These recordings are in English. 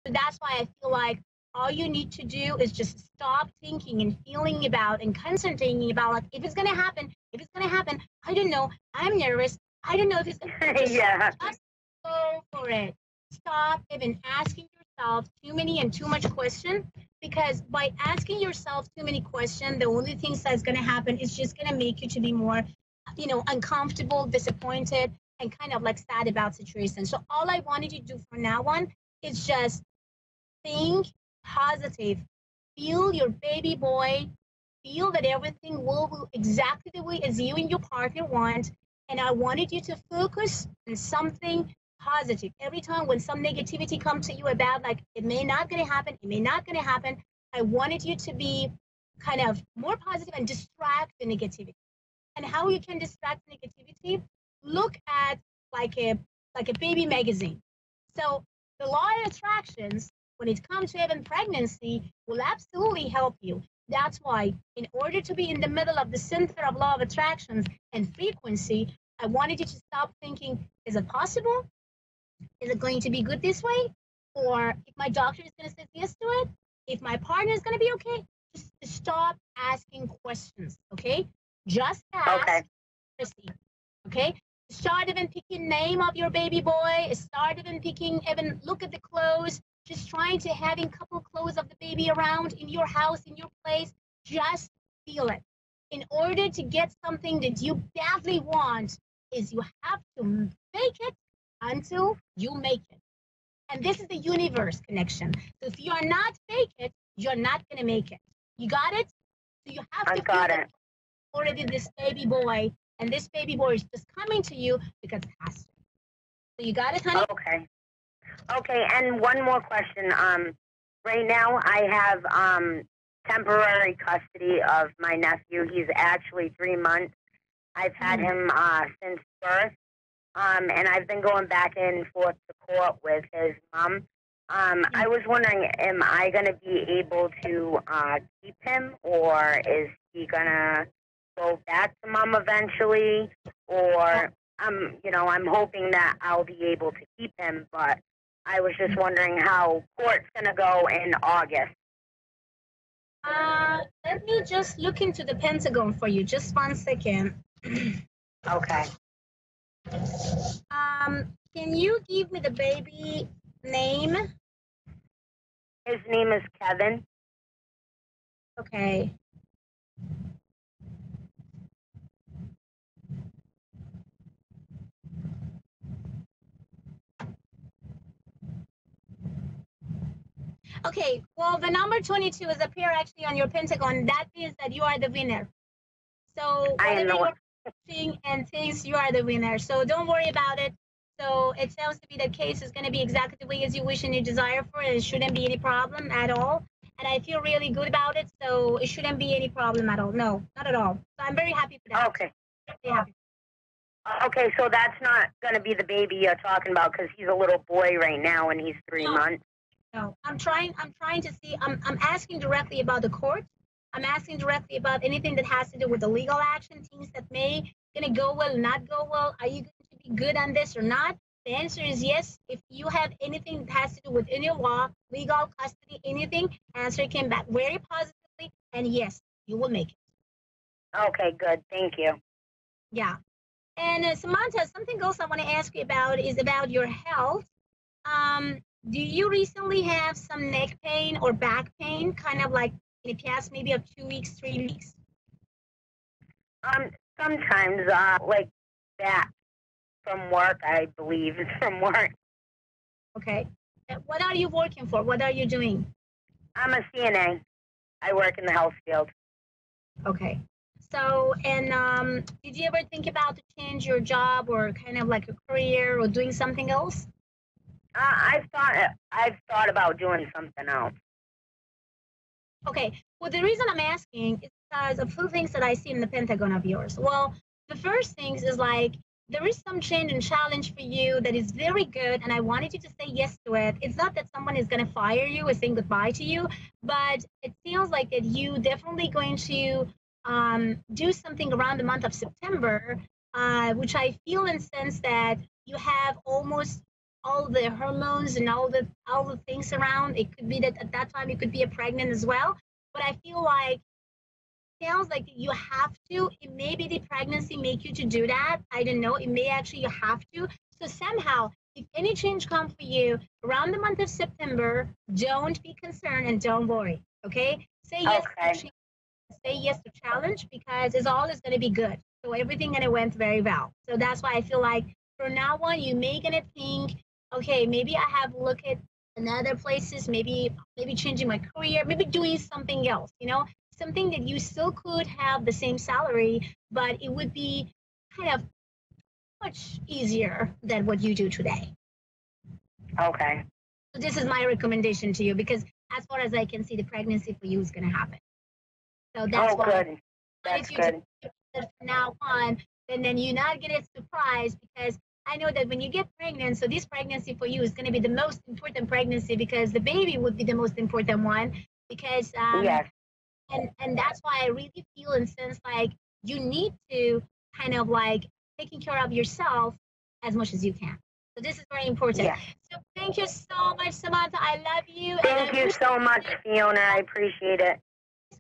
So that's why I feel like all you need to do is just stop thinking and feeling about and concentrating about, like, if it's going to happen, if it's going to happen, I don't know, I'm nervous, I don't know if it's going to just go for it. Stop even asking yourself too many and too much questions, because by asking yourself too many questions, the only things that's going to happen is just going to make you to be more, uncomfortable, disappointed, and kind of like sad about situations. So all I wanted you to do from now on is just think positive. Feel your baby boy. Feel that everything will be exactly the way as you and your partner want. And I wanted you to focus on something positive. Every time when some negativity comes to you about, like, it may not going to happen, it may not going to happen, I wanted you to be kind of more positive and distract the negativity. And how you can distract negativity, look at like a baby magazine. So the law of attractions, when it comes to even pregnancy, will absolutely help you. That's why, in order to be in the middle of the center of law of attractions and frequency, I wanted you to stop thinking, is it possible? Is it going to be good this way? Or if my doctor is going to say yes to it? If my partner is going to be okay? Just stop asking questions, okay? Just ask, proceed, okay? Start even picking name of your baby boy. Start even picking, even look at the clothes. Just trying to having a couple clothes of the baby around in your house, in your place. Just feel it. In order to get something that you badly want, is you have to fake it until you make it. And this is the universe connection. So if you are not fake it, you're not going to make it. You got it? So you have to feel that already this baby boy, and this baby boy is just coming to you because it has to. So you got it, honey? Okay, and one more question. Right now I have temporary custody of my nephew. He's actually 3 months. I've had him since birth. And I've been going back and forth to court with his mom. I was wondering, am I going to be able to keep him, or is he going to go back to mom eventually? Or, I'm hoping that I'll be able to keep him, but I was just wondering how court's going to go in August. Let me just look into the Pentagon for you. Just 1 second. Okay. Can you give me the baby name? His name is Kevin. Okay. Okay, well, the number 22 is appear actually on your Pentagon. That means that you are the winner. So whatever you're watching and thinks, you are the winner. So don't worry about it. So it sounds to be the case is going to be exactly the way as you wish and you desire for it. It shouldn't be any problem at all. And I feel really good about it. So it shouldn't be any problem at all. No, not at all. So I'm very happy for that. Okay. Very happy. Okay, so that's not going to be the baby you're talking about, because he's a little boy right now and he's 3 months. No, I'm trying to see. I'm asking directly about the court. I'm asking directly about anything that has to do with the legal action, things that may gonna go well, not go well. Are you going to be good on this or not? The answer is yes. If you have anything that has to do with any law, legal, custody, anything, answer came back very positively, and yes, you will make it. Okay, good. Thank you. Yeah. And Samantha, something else I want to ask you about is about your health. Do you recently have some neck pain or back pain, kind of like in the past maybe of 2 weeks, 3 weeks? Sometimes, like that from work, I believe it's from work. Okay. What are you working for? What are you doing? I'm a CNA. I work in the health field. Okay. So, and did you ever think about to change your job or kind of like a career or doing something else? I've thought about doing something else. Okay. Well, the reason I'm asking is because of 2 things that I see in the Pentagon of yours. Well, the first things is like there is some change and challenge for you that is very good, and I wanted you to say yes to it. It's not that someone is going to fire you or saying goodbye to you, but it feels like that you definitely going to do something around the month of September, which I feel in sense that you have almost all the hormones and all the things around. It could be that at that time it could be a pregnant as well. But I feel like sounds like you have to. It may be the pregnancy make you to do that. I don't know. It may actually you have to. So somehow, if any change comes for you around the month of September, don't be concerned and don't worry. Okay? Say yes to change, say yes to challenge because it's always going to be good. So everything gonna went very well. So that's why I feel like from now on you may gonna think, okay, maybe I have look at another places, maybe changing my career, maybe doing something else, something that you still could have the same salary, but it would be kind of much easier than what you do today. Okay. So this is my recommendation to you because as far as I can see, the pregnancy for you is going to happen. So that's why. Good. That's good. From now on, and then you're not getting surprised because I know that when you get pregnant, so this pregnancy for you is going to be the most important pregnancy because the baby would be the most important one because yes. And that's why I really feel and sense like you need to kind of like taking care of yourself as much as you can. So this is very important. Yes. So thank you so much, Samantha. I love you. Thank you so much, Fiona. I appreciate it.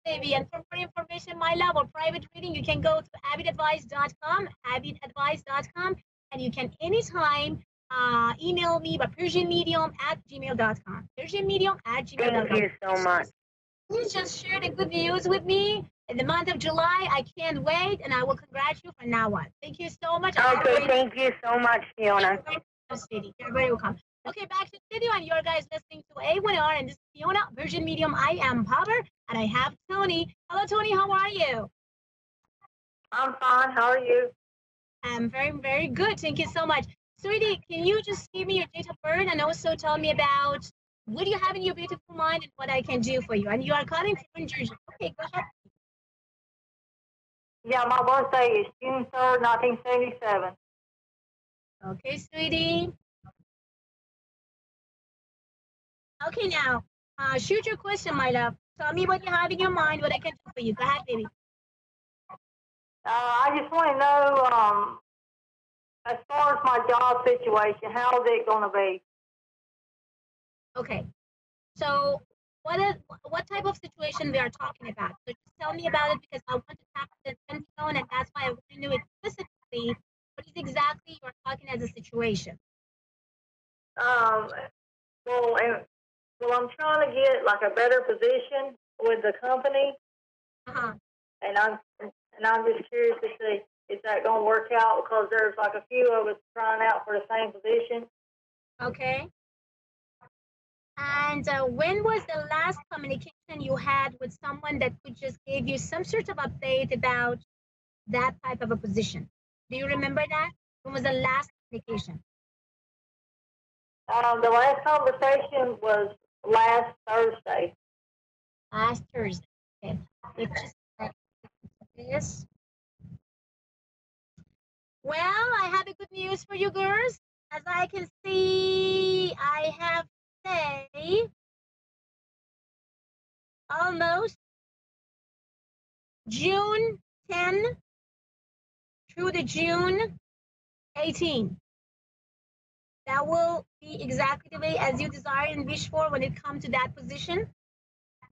Baby, and for more information, my love, or private reading, you can go to abbyadvice.com, and you can anytime email me by persianmedium@gmail.com. persianmedium@gmail.com. Thank you so much. You just share the good news with me in the month of July. I can't wait, and I will congratulate you from now on. Thank you so much. Okay, thank you so much, Fiona. You're very welcome. Okay, back to the studio, and you're guys listening to A1R, and this is Fiona, Virgin Medium. I am Power, and I have Tony. Hello, Tony. How are you? I'm fine. How are you? I'm very, very good. Thank you so much. Sweetie, can you just give me your date of birth and also tell me about what do you have in your beautiful mind and what I can do for you? And you are calling from New Jersey. Okay, go ahead. Yeah, my birthday is June 3rd, 1977. Okay, sweetie. Okay, now, shoot your question, my love. Tell me what you have in your mind, what I can do for you. Go ahead, baby. I just want to know, as far as my job situation, how is it going to be? Okay, so what type of situation we are talking about? So just tell me about it because I want to tap the zone, and that's why I want to know explicitly what is exactly you're talking as a situation. Well, I'm trying to get like a better position with the company, and I'm just curious to see is that going to work out because there's like a few of us trying out for the same position. Okay. And when was the last communication you had with someone that could just give you some sort of update about that type of a position? Do you remember that? When was the last communication? The last conversation was last Thursday. Last Thursday. Okay. Let's just this. Well, I have a good news for you girls. As I can see, I have say almost June 10 through the June 18. That will be exactly the way as you desire and wish for when it comes to that position.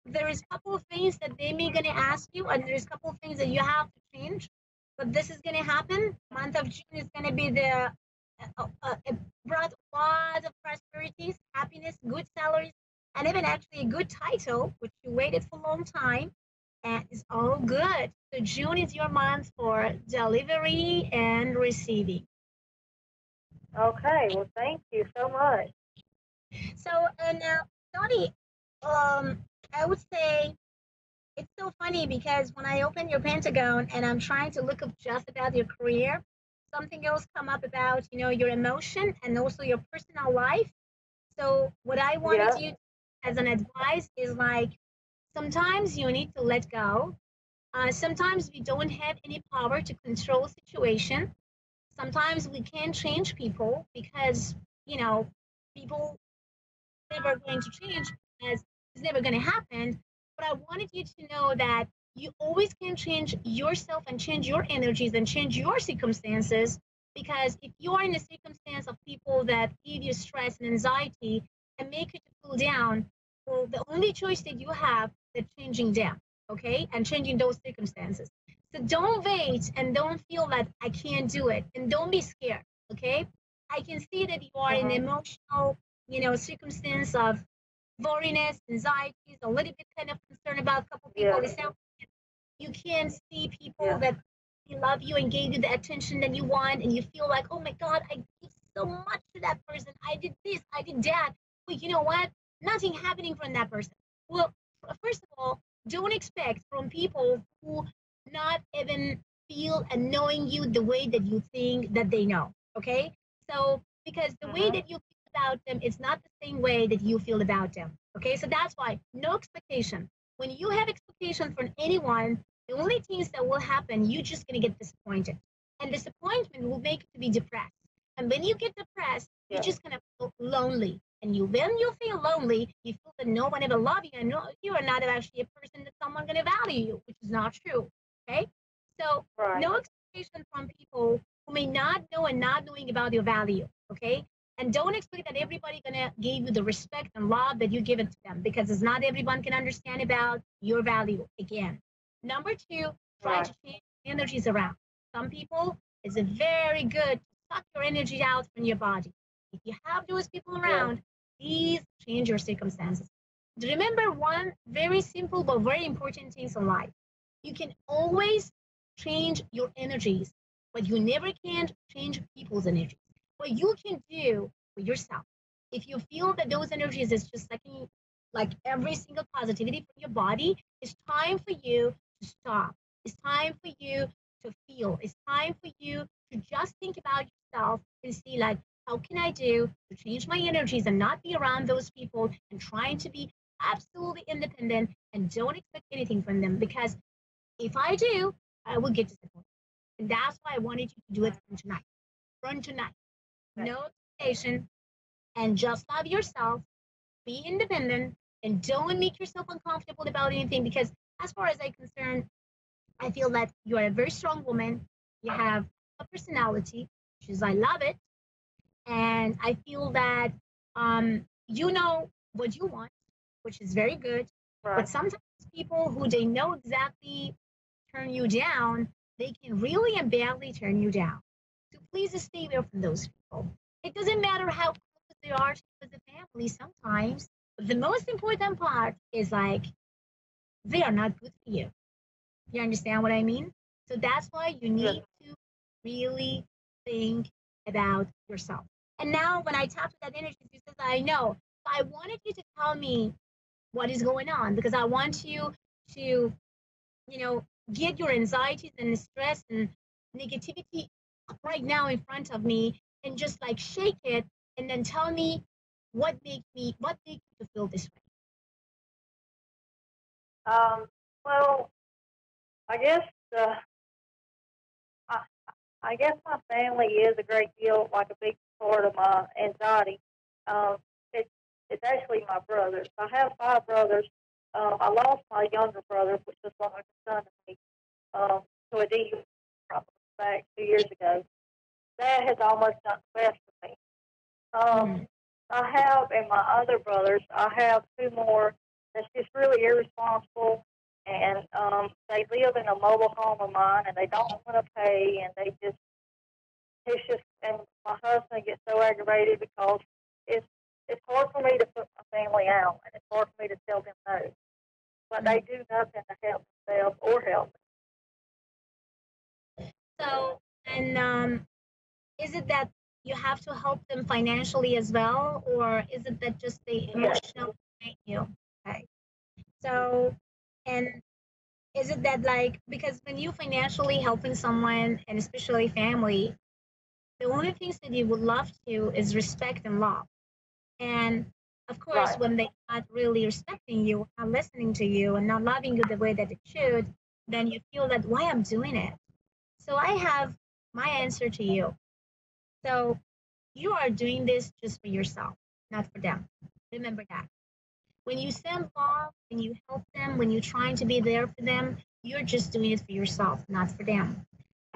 There is a couple of things that they may going to ask you, and there's a couple of things that you have to change. But this is going to happen. Month of June is going to be the it brought a lot of prosperities, happiness, good salaries, and even actually a good title, which you waited for a long time, and it's all good. So June is your month for delivery and receiving. Okay, well, thank you so much. So, now, Tony, I would say it's so funny because when I open your Pentagon and I'm trying to look up just about your career, something else come up about, your emotion and also your personal life. So what I wanted you to, as an advice is like, sometimes you need to let go. Sometimes we don't have any power to control situation. Sometimes we can't change people because, people never going to change because it's never going to happen. But I wanted you to know that you always can change yourself and change your energies and change your circumstances Because if you are in a circumstance of people that give you stress and anxiety and make you to cool down, well, the only choice that you have is changing them, okay? And changing those circumstances. So don't wait and don't feel that I can't do it. And don't be scared, okay? I can see that you are in emotional, circumstance of worriness, anxieties, a little bit kind of concerned about a couple people. You can see people that they love you and gave you the attention that you want, and you feel like, oh my God, I give so much to that person. I did this, I did that. But you know what? Nothing happening from that person. Well, first of all, don't expect from people who not even feel and knowing you the way that you think that they know. Okay? So because the way that you feel about them is not the same way that you feel about them. Okay? So that's why no expectation. When you have expectation from anyone, the only things that will happen, you're just going to get disappointed. And disappointment will make you to be depressed. And when you get depressed, you're just going to feel lonely. And when you feel lonely, you feel that no one ever loves you, and you are not actually a person that someone going to value you, which is not true. Okay? So no expectation from people who may not know and not knowing about your value. Okay? And don't expect that everybody gonna give you the respect and love that you give it to them, because it's not everyone can understand about your value. Again, number two, try to change energies around. Some people is a very good to suck your energy out from your body. If you have those people around, please change your circumstances. Remember one very simple but very important thing in life. You can always change your energies, but you never can change people's energies. What you can do for yourself, if you feel that those energies is just sucking like every single positivity from your body, it's time for you to stop. It's time for you to feel. It's time for you to just think about yourself and see like, how can I do to change my energies and not be around those people and trying to be absolutely independent and don't expect anything from them, because if I do, I will get disappointed. And that's why I wanted you to do it from tonight. From tonight. No expectation, and just love yourself, be independent, and don't make yourself uncomfortable about anything, because as far as I'm concerned, I feel that you are a very strong woman. You have a personality, which is I love it. And I feel that you know what you want, which is very good. But sometimes people who they know exactly turn you down, they can really and badly turn you down. So please stay away from those people. It doesn't matter how close they are to the family sometimes. But the most important part is like they are not good for you. You understand what I mean? So that's why you need to really think about yourself. And now when I tap to that energy, you says, I know. But I wanted you to tell me what is going on, because I want you to, get your anxieties and stress and negativity right now in front of me and just like shake it and then tell me what makes you feel this way. Well, I guess uh, I, I guess my family is a great deal like a big part of my anxiety. Um, it, it's actually my brothers. I have five brothers. I lost my younger brother, which was like a son to me, to a DUI problem back 2 years ago. That has almost done the best for me. I have, and my other brothers, I have two more that's just really irresponsible, and they live in a mobile home of mine, and they don't want to pay, and it's just, and my husband gets so aggravated because it's it's hard for me to put my family out, and it's hard for me to tell them no, but they do nothing to help themselves or help me. So, and is it that you have to help them financially as well, or is it that just the emotional make you? Okay. So, and is it that like, because when you financially helping someone and especially family, the only things that you would love to is respect and love. And of course, when they're not really respecting you, not listening to you, and not loving you the way that it should, then you feel that why I'm doing it. So I have my answer to you. So you are doing this just for yourself, not for them. Remember that. When you send love, when you help them, when you're trying to be there for them, you're just doing it for yourself, not for them.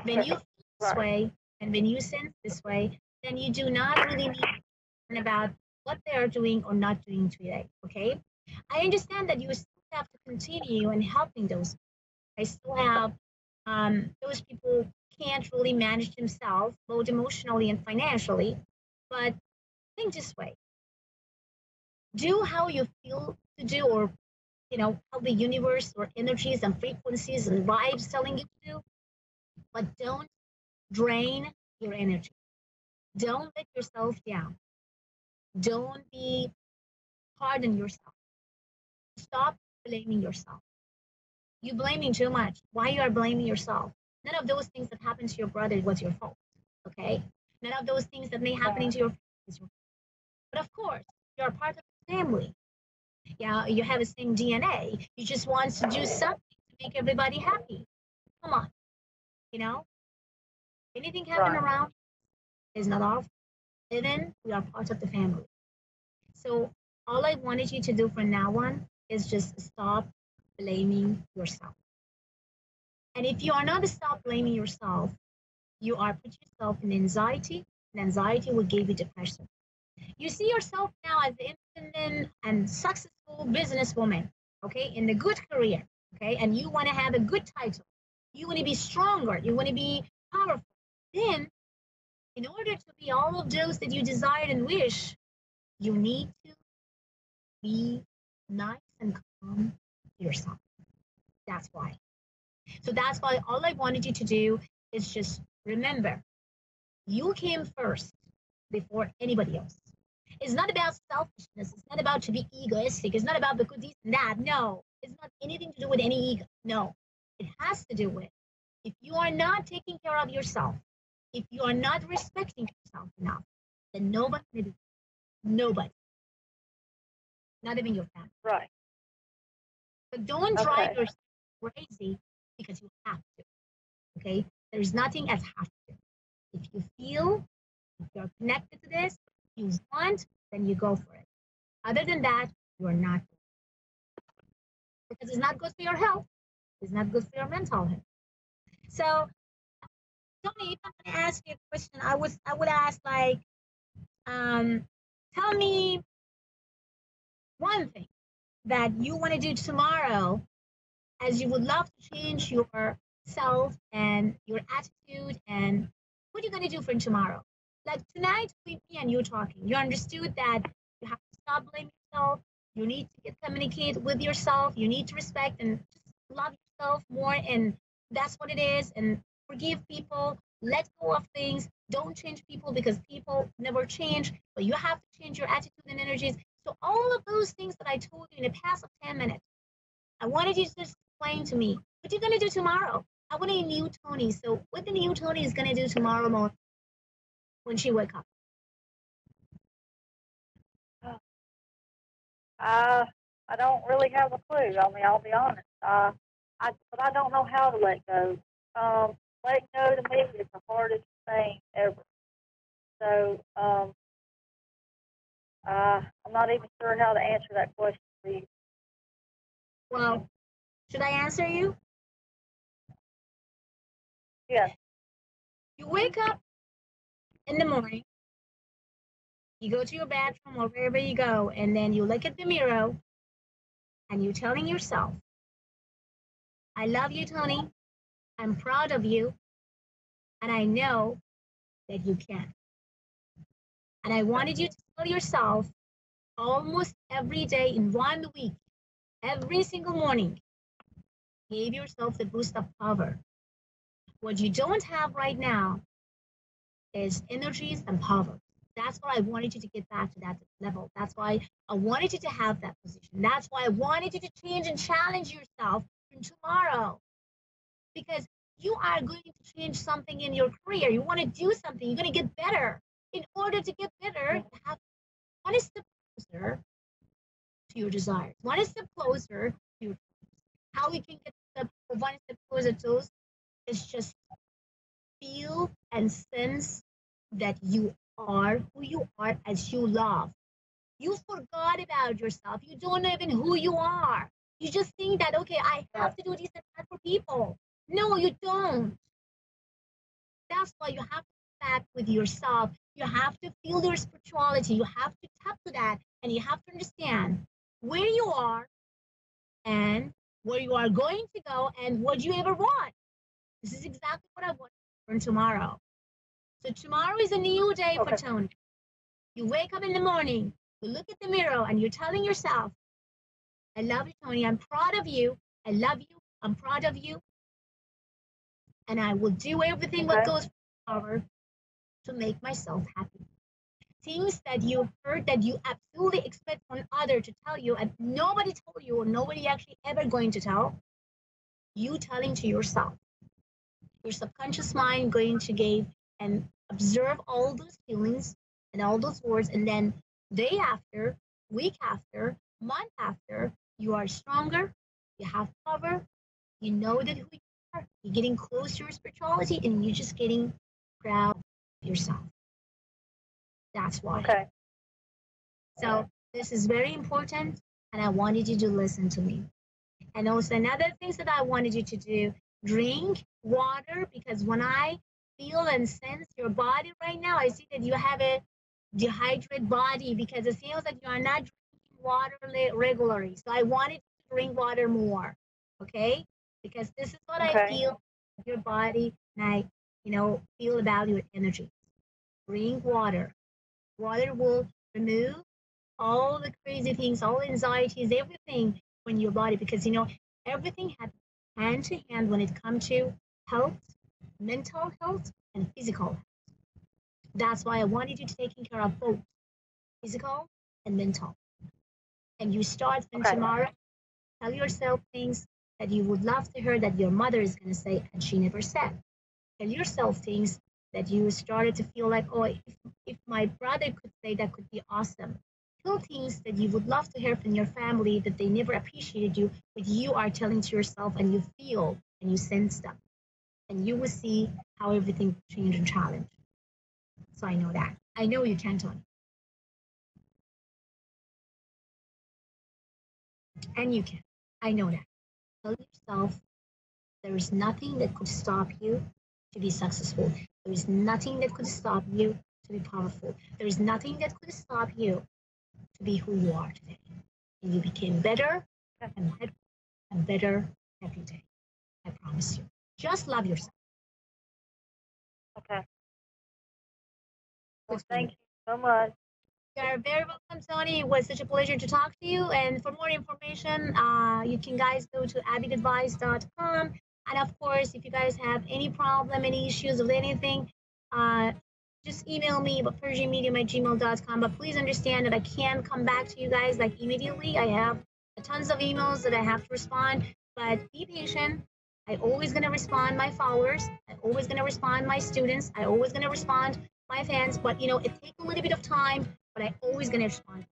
When you feel this way, And when you sense this way, then you do not really need to learn about what they are doing or not doing today. Okay? I understand that you still have to continue in helping those. I still have those people can't really manage themselves, both emotionally and financially. But think this way: do how you feel to do, or how the universe or energies and frequencies and vibes telling you to do, but don't drain your energy. Don't let yourself down. Don't be hard on yourself. Stop blaming yourself. You blaming too much. Why you are blaming yourself? None of those things that happened to your brother was your fault. Okay? None of those things that may happen to your friends is your fault. But of course, you're part of the family. Yeah, you have the same DNA. You just want to do something to make everybody happy. Come on. Anything happen around is not our fault. Even we are part of the family. So all I wanted you to do from now on is just stop blaming yourself. And if you are not stop blaming yourself, you are put yourself in anxiety, and anxiety will give you depression. You see yourself now as an independent and successful businesswoman, okay, in a good career, okay, and you want to have a good title. You want to be stronger. You want to be powerful. Then, in order to be all of those that you desire and wish, you need to be nice and calm to yourself. That's why. So that's why all I wanted you to do is just remember, you came first before anybody else. It's not about selfishness. It's not about to be egoistic. It's not about the good, this, and that. No, it's not anything to do with any ego. No, it has to do with if you are not taking care of yourself, if you are not respecting yourself enough, then nobody will do it. Nobody. Not even your family. Right. But don't drive yourself crazy because you have to. Okay? There's nothing as have to. If you feel, if you're connected to this, if you want, then you go for it. Other than that, you're not. Because it's not good for your health. It's not good for your mental health. So, Tony, if I'm going to ask you a question, I would ask like, tell me one thing that you want to do tomorrow as you would love to change yourself and your attitude, and what are you going to do for tomorrow? Like tonight, with me and you talking, you understood that you have to stop blaming yourself. You need to communicate with yourself. You need to respect and just love yourself more, and that's what it is. And forgive people. Let go of things. Don't change people because people never change. But you have to change your attitude and energies. So all of those things that I told you in the past of 10 minutes, I wanted you to just explain to me what you're going to do tomorrow. I want a new Tony. So what the new Tony is going to do tomorrow morning when she wake up? I don't really have a clue. I mean, I'll be honest. But I don't know how to let go. Letting go to me is the hardest thing ever. So I'm not even sure how to answer that question for you. Well, should I answer you? Yes. You wake up in the morning, you go to your bathroom or wherever you go, and then you look at the mirror and you're telling yourself, I love you, Tony. I'm proud of you. And I know that you can. And I wanted you to tell yourself almost every day in 1 week, every single morning, give yourself the boost of power. What you don't have right now is energies and power. That's why I wanted you to get back to that level. That's why I wanted you to have that position. That's why I wanted you to change and challenge yourself from tomorrow. Because you are going to change something in your career. You want to do something. You're going to get better. In order to get better, you have one step closer to your desires. One step closer to your dreams. How we can get one step closer to those is just feel and sense that you are who you are as you love. You forgot about yourself. You don't know even who you are. You just think that, okay, I have to do this and that for people. No, you don't. That's why you have to back with yourself. You have to feel your spirituality. You have to tap to that. And you have to understand where you are and where you are going to go and what you ever want. This is exactly what I want for tomorrow. So tomorrow is a new day for Tony. You wake up in the morning, you look at the mirror, and you're telling yourself, I love you, Tony. I'm proud of you. I love you. I'm proud of you. And I will do everything what goes in my power to make myself happy. Things that you heard that you absolutely expect one other to tell you and nobody told you or nobody actually ever going to tell, you telling to yourself. Your subconscious mind going to give and observe all those feelings and all those words, and then day after, week after, month after, you are stronger, you have power, you know that who you are, you're getting close to your spirituality, and you're just getting proud of yourself. That's why. Okay. So this is very important, and I wanted you to listen to me. And also another things that I wanted you to do, drink water, because when I feel and sense your body right now, I see that you have a dehydrated body because it feels like you are not drinking water regularly. So I wanted you to drink water more, okay? Because this is what I feel of your body, and I, feel about your energy. Drink water. Water will remove all the crazy things, all anxieties, everything from your body, because, everything happens hand to hand when it comes to health, mental health, and physical health. That's why I wanted you to take care of both physical and mental. And you start from tomorrow, tell yourself things that you would love to hear that your mother is going to say and she never said. Tell yourself things that you started to feel like, oh, if my brother could say, that could be awesome. Tell things that you would love to hear from your family that they never appreciated you, but you are telling to yourself and you feel and you sense them. And you will see how everything will change and challenge. So I know that. I know you can, Tony. And you can. I know that. Tell yourself there is nothing that could stop you to be successful. There is nothing that could stop you to be powerful. There is nothing that could stop you to be who you are today. And you became better and better and better every day. I promise you. Just love yourself. Okay. Well, thank you so much. You're very welcome, Tony. It was such a pleasure to talk to you. And for more information, you can guys go to abbyadvice.com. And of course, if you guys have any problem, any issues with anything, just email me about persianmedium@gmail.com. But please understand that I can't come back to you guys like immediately. I have tons of emails that I have to respond. But be patient. I always going to respond my followers. I always going to respond my students. I always going to respond my fans. But, it takes a little bit of time, but I always going to respond.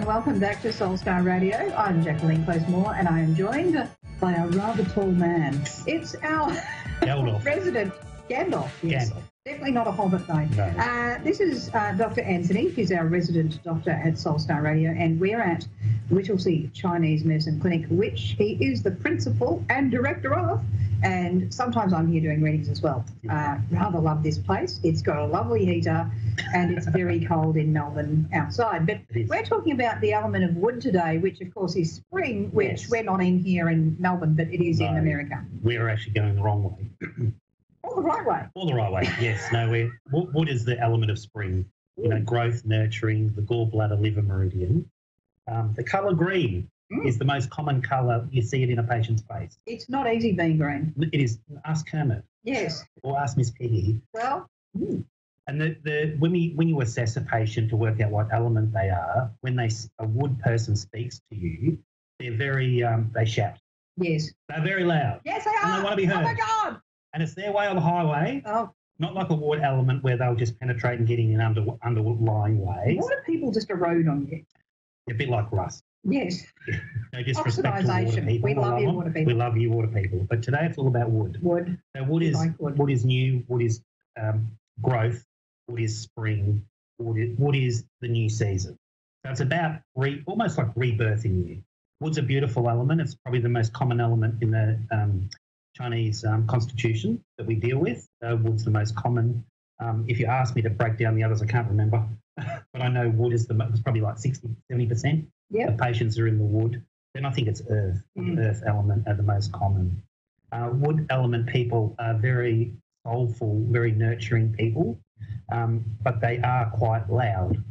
Welcome back to Soulstar Radio. I'm Jacqueline Closemore, and I am joined by a rather tall man. It's our resident Gandalf. Yes. Gandalf. Definitely not a hobbit, though. No. This is Dr. Anthony, who's our resident doctor at Soulstar Radio, and we're at Whittlesea Chinese Medicine Clinic, which he is the principal and director of, and sometimes I'm here doing readings as well. Rather love this place. It's got a lovely heater, and it's very cold in Melbourne outside. But we're talking about the element of wood today, which, of course, is spring, which we're not in here in Melbourne, but it is in America. We're actually going the wrong way. All the right way. All the right way, yes. No, wood is the element of spring. Growth, nurturing, the gallbladder, liver meridian. The colour green is the most common colour. You see it in a patient's face. It's not easy being green. It is. Ask Kermit. Yes. Or ask Miss Peggy. Well. And when you assess a patient to work out what element they are, when a wood person speaks to you, they're very they shout. Yes. They're very loud. Yes, they are. And they want to be heard. Oh my God. And it's their way on the highway. Oh. Not like a wood element where they'll just penetrate and get in underlying ways. What do people just erode on you? A bit like rust. Yes. No disrespect to water people. We love you, water people. We love you, water people. But today it's all about wood. Wood. So wood is new. Wood is growth. Wood is spring. Wood is the new season. So it's about almost like rebirthing you. Wood's a beautiful element. It's probably the most common element in the Chinese constitution that we deal with. Wood's the most common. If you ask me to break down the others, I can't remember. But I know wood is it's probably like 60, 70%. Yep. The patients are in the wood. Then I think it's earth. The earth element are the most common. Wood element people are very soulful, very nurturing people, but they are quite loud.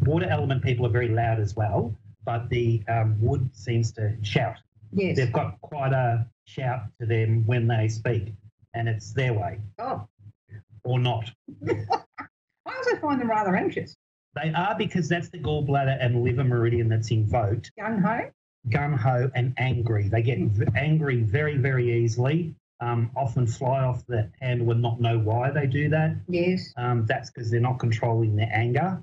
Water element people are very loud as well, but the wood seems to shout. Yes. They've got quite a shout to them when they speak, and it's their way. Oh. Or not. I also find them rather anxious. They are, because that's the gallbladder and liver meridian that's invoked. Gung-ho? Gung-ho and angry. They get angry very, very easily, often fly off the handle and not know why they do that. Yes. That's because they're not controlling their anger.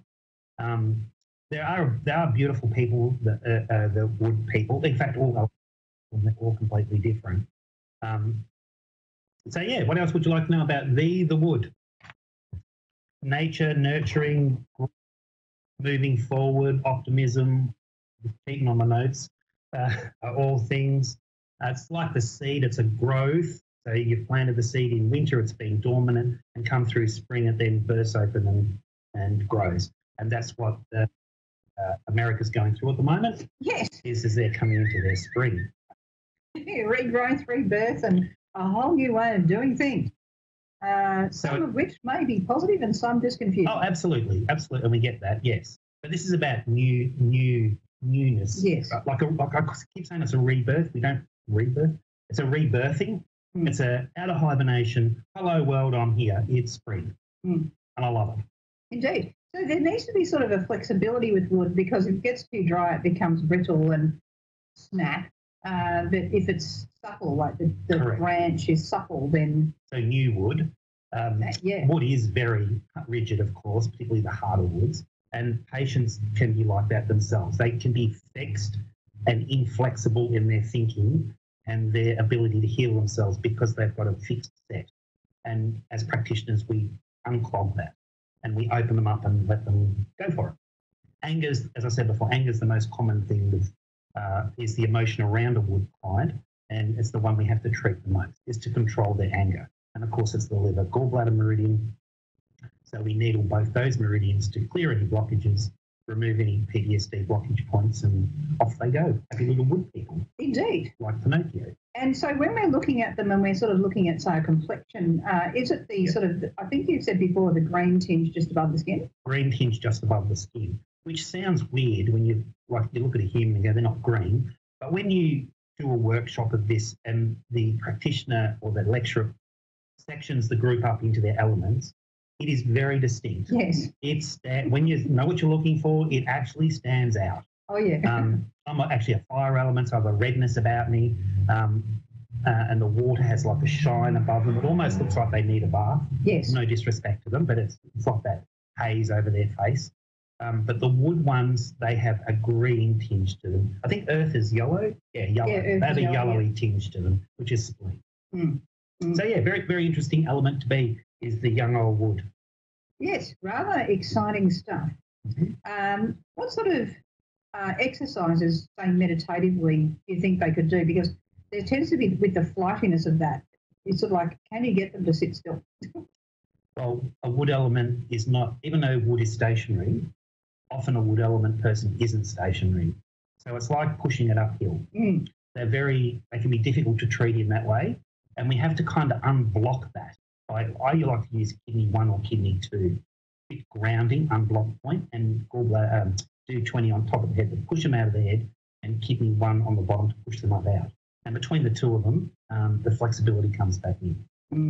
There are beautiful people, the wood people. In fact, they're all completely different. So, yeah, what else would you like to know about the wood? Nature, nurturing, moving forward, optimism, keeping on my notes, are all things. It's like the seed, it's a growth. So you planted the seed in winter, it's been dormant, and come through spring, it then bursts open and grows. And that's what America's going through at the moment. Yes. Is they're coming into their spring. Yeah, regrowth, rebirth, and a whole new way of doing things. Some of which may be positive and some just confusing. Oh, absolutely, and we get that, yes. But this is about newness. Yes. Like I keep saying, it's a rebirth. We don't rebirth. It's a rebirthing. It's a out of hibernation. Hello world, I'm here. It's spring, and I love it. Indeed. So there needs to be sort of a flexibility with wood, because if it gets too dry, it becomes brittle and snap. But if it's supple, like the branch is supple, then... So new wood. Wood is very rigid, of course, particularly the harder woods, and patients can be like that themselves. They can be fixed and inflexible in their thinking and their ability to heal themselves because they've got a fixed set. And as practitioners, we unclog that and we open them up and let them go for it. Anger's, as I said before, anger's the most common thing with is the emotion around a wood client, and it's the one we have to treat the most, is to control their anger. And, of course, it's the liver gallbladder meridian. So we needle both those meridians to clear any blockages, remove any PTSD blockage points, and off they go. Happy little wood people. Indeed. Like Pinocchio. And so when we're looking at them and we're sort of looking at, say, a complexion, is it the sort of, I think you said before, the green tinge just above the skin? Green tinge just above the skin, which sounds weird when you look at a human and go, they're not green. But when you do a workshop of this and the practitioner or the lecturer sections the group up into their elements, it is very distinct. Yes. When you know what you're looking for, it actually stands out. Oh, yeah. I'm actually a fire element, so I have a redness about me, and the water has like a shine above them. It almost looks like they need a bath. Yes. No disrespect to them, but it's like that haze over their face. But the wood ones, they have a green tinge to them. I think earth is yellow. Yeah, yellow. Yeah, they have a yellowy tinge to them, which is spleen. So, yeah, very, very interesting element to be is the young old wood. Yes, rather exciting stuff. What sort of exercises, say meditatively, do you think they could do? Because there tends to be, with the flightiness of that, it's sort of like, can you get them to sit still? Well, a wood element is not, even though wood is stationary, often a wood element person isn't stationary. So it's like pushing it uphill. They can be difficult to treat in that way, and we have to kind of unblock that. I like to use kidney 1 or kidney 2, bit grounding, unblock point, and gallbladder, do 20 on top of the head, but push them out of the head, and kidney 1 on the bottom to push them up out. And between the two of them, the flexibility comes back in.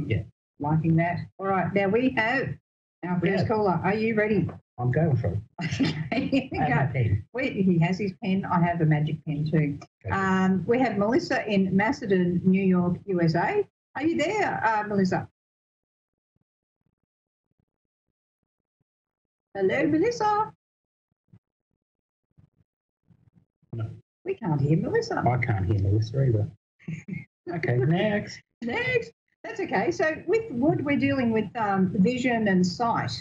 Yeah. Liking that. All right, now we have our first caller. Are you ready? I'm going for it. Okay, here we go. He has his pen. I have a magic pen too. Okay. We have Melissa in Macedon, New York, USA. Are you there, Melissa? Hello, Melissa. No. We can't hear Melissa. I can't hear Melissa either. Okay, next. Next. That's okay. So with wood, we're dealing with vision and sight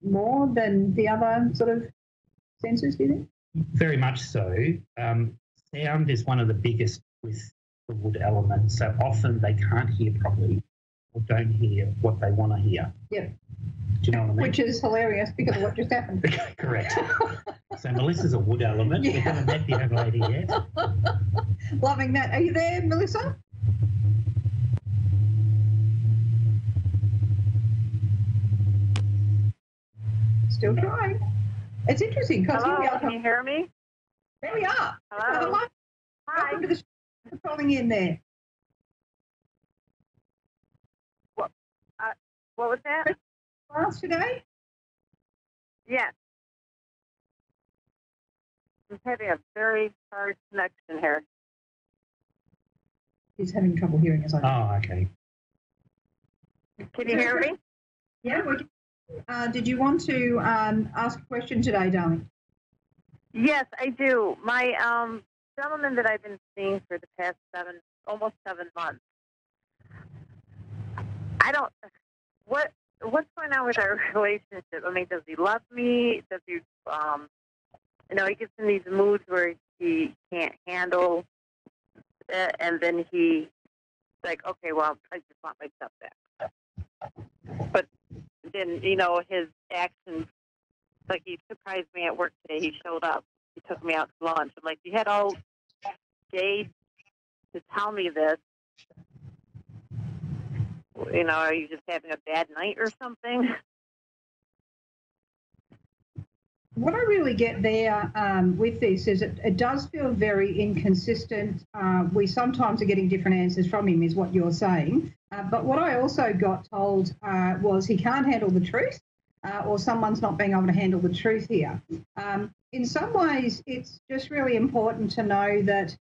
more than the other sort of senses, do you think? Very much so. Sound is one of the biggest with the wood element. So often they can't hear properly or don't hear what they want to hear. Yep. Do you know what I mean? Which is hilarious because of what just happened. Correct. So Melissa's a wood element. Yeah. We haven't met the young lady yet. Loving that. Are you there, Melissa? Still trying. It's interesting because can you hear me? There we are. Hello. Hi. Welcome to the show. For calling in there. What was that? Class today? Yes. I'm having a very hard connection here. He's having trouble hearing us. Oh, okay. Can you hear me? Yeah. Did you want to ask a question today, darling? Yes, I do. My gentleman that I've been seeing for the past almost 7 months. What's going on with our relationship? I mean, does he love me? Does he, he gets in these moods where he can't handle it, and then he's like, okay, well, I just want my stuff back. But then, his actions, like he surprised me at work today. He showed up. He took me out to lunch. I'm like, you had all day to tell me this. Are you just having a bad night or something? What I really get there with this is it does feel very inconsistent. We sometimes are getting different answers from him, is what you're saying. But what I also got told was he can't handle the truth, or someone's not being able to handle the truth here. In some ways, it's just really important to know that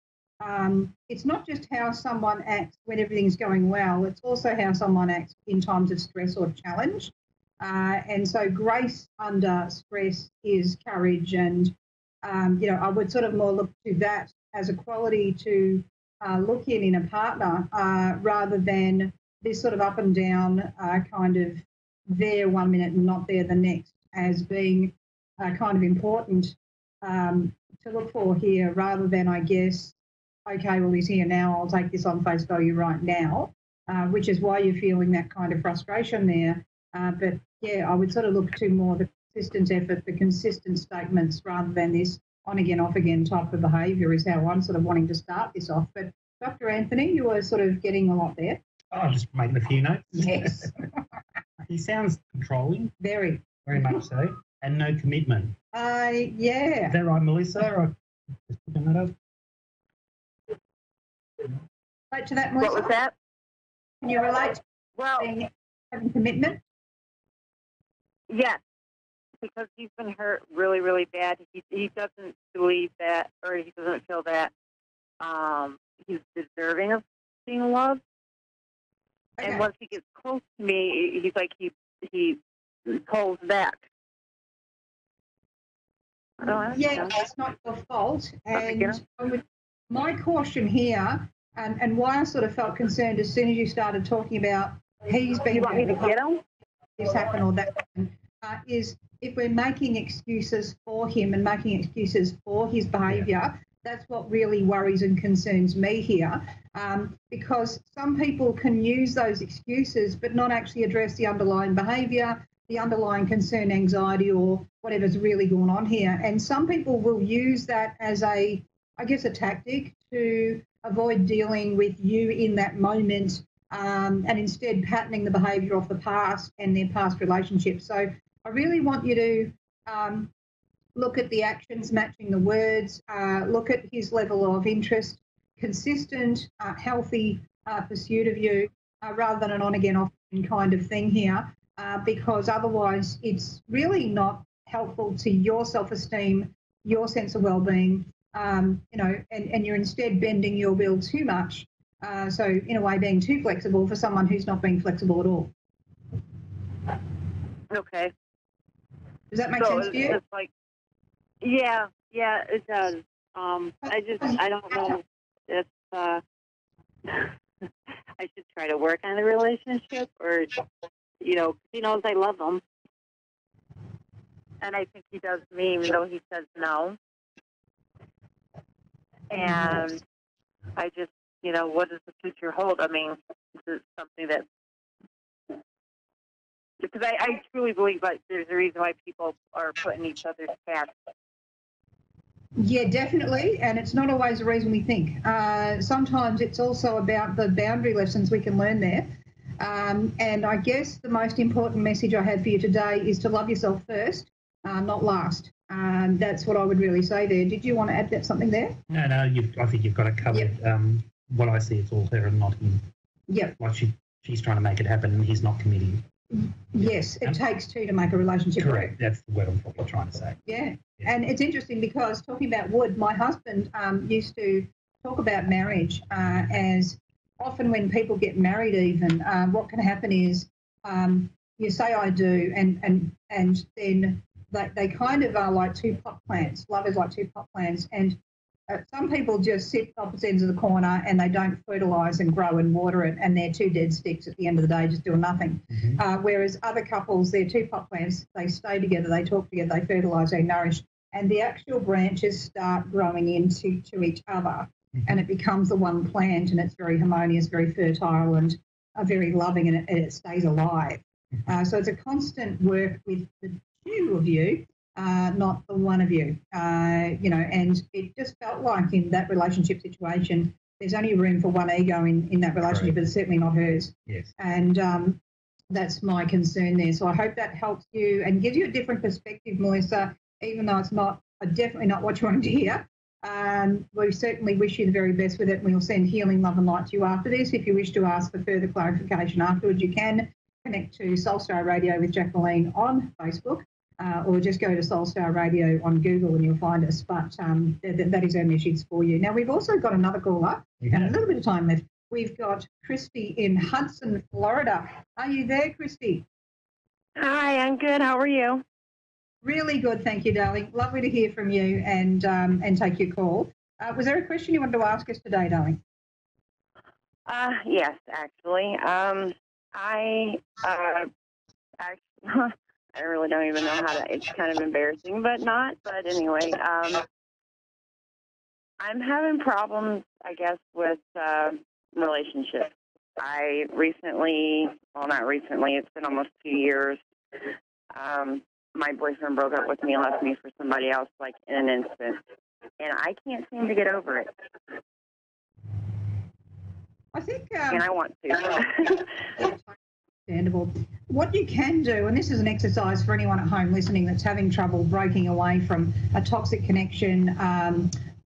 it's not just how someone acts when everything's going well, it's also how someone acts in times of stress or challenge. And so grace under stress is courage. And, I would sort of more look to that as a quality to look in a partner rather than this sort of up and down kind of there 1 minute and not there the next as being kind of important to look for here rather than, I guess, okay, well, he's here now, I'll take this on face value right now, which is why you're feeling that kind of frustration there. But, yeah, I would sort of look to more the consistent effort, the consistent statements rather than this on-again, off-again type of behaviour is how I'm sort of wanting to start this off. But, Dr. Anthony, you were sort of getting a lot there. Oh, just making a few notes. Yes. He sounds controlling. Very. Very much so. And no commitment. Yeah. Is that right, Melissa? Or just picking that up? Relate to that, Melissa? What was that? Can you relate to having commitment? Yes, because he's been hurt really, really bad. He doesn't believe that, or he doesn't feel that he's deserving of being loved. Okay. And once he gets close to me, he's like he pulls back. Yeah, it's not your fault. And my caution here, and why I sort of felt concerned as soon as you started talking about he's been... You want me to get him? This happened or that happened, is if we're making excuses for him and making excuses for his behaviour, that's what really worries and concerns me here, because some people can use those excuses but not actually address the underlying behaviour, the underlying concern, anxiety, or whatever's really going on here. And some people will use that as a tactic to avoid dealing with you in that moment and instead patterning the behaviour off the past and their past relationships. So I really want you to look at the actions matching the words, look at his level of interest, consistent, healthy pursuit of you, rather than an on-again, off-again kind of thing here, because otherwise it's really not helpful to your self-esteem, your sense of well-being, and you're instead bending your will too much, so in a way being too flexible for someone who's not being flexible at all. Okay. Does that make sense to you? It's like, yeah, it does. I don't know if I should try to work on the relationship or, you know, he knows I love him. And I think he does me, even though he says no. And I just, you know, what does the future hold? I mean, this is something that, because I truly believe that there's a reason why people are put in each other's paths. Yeah, definitely, and it's not always the reason we think. Sometimes it's also about the boundary lessons we can learn there. And I guess the most important message I have for you today is to love yourself first, not last. That's what I would really say there. Did you want to add something there? No, I think you've got it covered. Yep. What I see, it's all her and not him. Yep. Like she's trying to make it happen and he's not committing. Yes, it takes two to make a relationship correct. work. That's the word I'm probably trying to say. Yeah. And it's interesting because talking about wood, my husband used to talk about marriage as often when people get married even, what can happen is you say I do and then they kind of are like two pot plants. Love is like two pot plants. And some people just sit opposite ends of the corner and they don't fertilise and grow and water it, and they're two dead sticks at the end of the day just doing nothing. Mm-hmm. Whereas other couples, they're two pot plants, they stay together, they talk together, they fertilise, they nourish, and the actual branches start growing into each other, mm-hmm. and it becomes the one plant, and it's very harmonious, very fertile, and very loving, and it stays alive. So it's a constant work with the two of you, not the one of you, and it just felt like in that relationship situation, there's only room for one ego in that relationship, right. But it's certainly not hers. Yes. And that's my concern there. So I hope that helps you and gives you a different perspective, Melissa, even though it's definitely not what you wanted to hear. We certainly wish you the very best with it, and we'll send healing, love and light to you after this. If you wish to ask for further clarification afterwards, you can connect to Soulstar Radio with Jacqueline on Facebook. Or just go to Soulstar Radio on Google and you'll find us. But that is our message for you. Now, we've also got another caller and a little bit of time left. We've got Christy in Hudson, Florida. Are you there, Christy? Hi, I'm good. How are you? Really good, thank you, darling. Lovely to hear from you and take your call. Was there a question you wanted to ask us today, darling? Yes, actually. I really don't even know how to, it's kind of embarrassing, but anyway, I'm having problems, I guess, with relationships. Not recently, it's been almost 2 years. My boyfriend broke up with me and left me for somebody else, like, in an instant, and I can't seem to get over it. I think... and I want to. Understandable. What you can do, and this is an exercise for anyone at home listening that's having trouble breaking away from a toxic connection,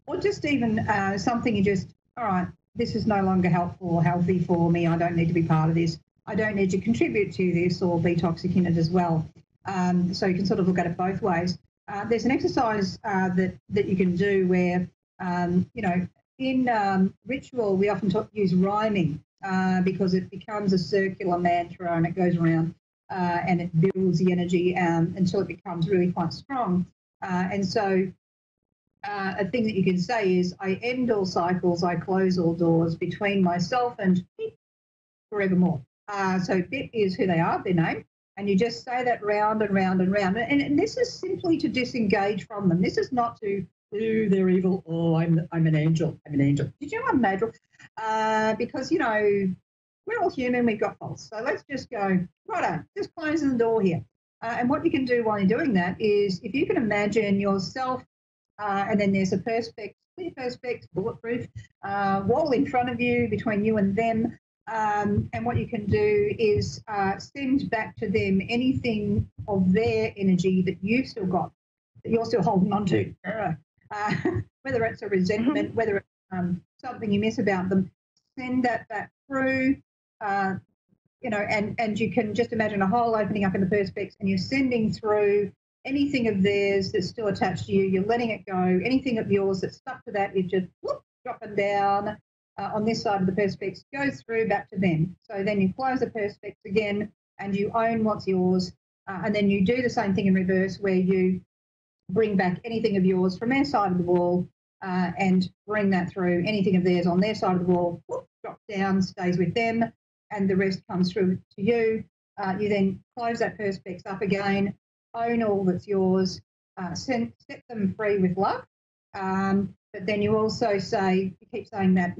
or just even something you just, all right, this is no longer helpful or healthy for me. I don't need to be part of this. I don't need to contribute to this or be toxic in it as well. So you can sort of look at it both ways. There's an exercise that you can do where, in ritual we often use rhyming. Because it becomes a circular mantra and it goes around and it builds the energy until it becomes really quite strong. And so a thing that you can say is, I end all cycles, I close all doors between myself and forevermore. So Bit is who they are, their name, and you just say that round and round and round. And this is simply to disengage from them. This is not to, oh, they're evil, oh, I'm an angel, I'm an angel. Did you know I'm an angel? Because, we're all human, we've got faults. So let's just go, righto, just closing the door here. And what you can do while you're doing that is, if you can imagine yourself, and then there's a perspex, clear perspex, bulletproof, wall in front of you, between you and them. And what you can do is send back to them anything of their energy that you've still got, that you're still holding on to. Whether it's a resentment, whether it's something you miss about them, send that back through, and you can just imagine a hole opening up in the perspex and you're sending through anything of theirs that's still attached to you. You're letting it go. Anything of yours that's stuck to that, you just dropping down on this side of the perspex, goes through back to them. So then you close the perspex again and you own what's yours. And then you do the same thing in reverse where you bring back anything of yours from their side of the wall and bring that through. Anything of theirs on their side of the wall, whoop, drops down, stays with them, and the rest comes through to you. You then close that perspex up again, own all that's yours, set them free with love. But then you also say, you keep saying that,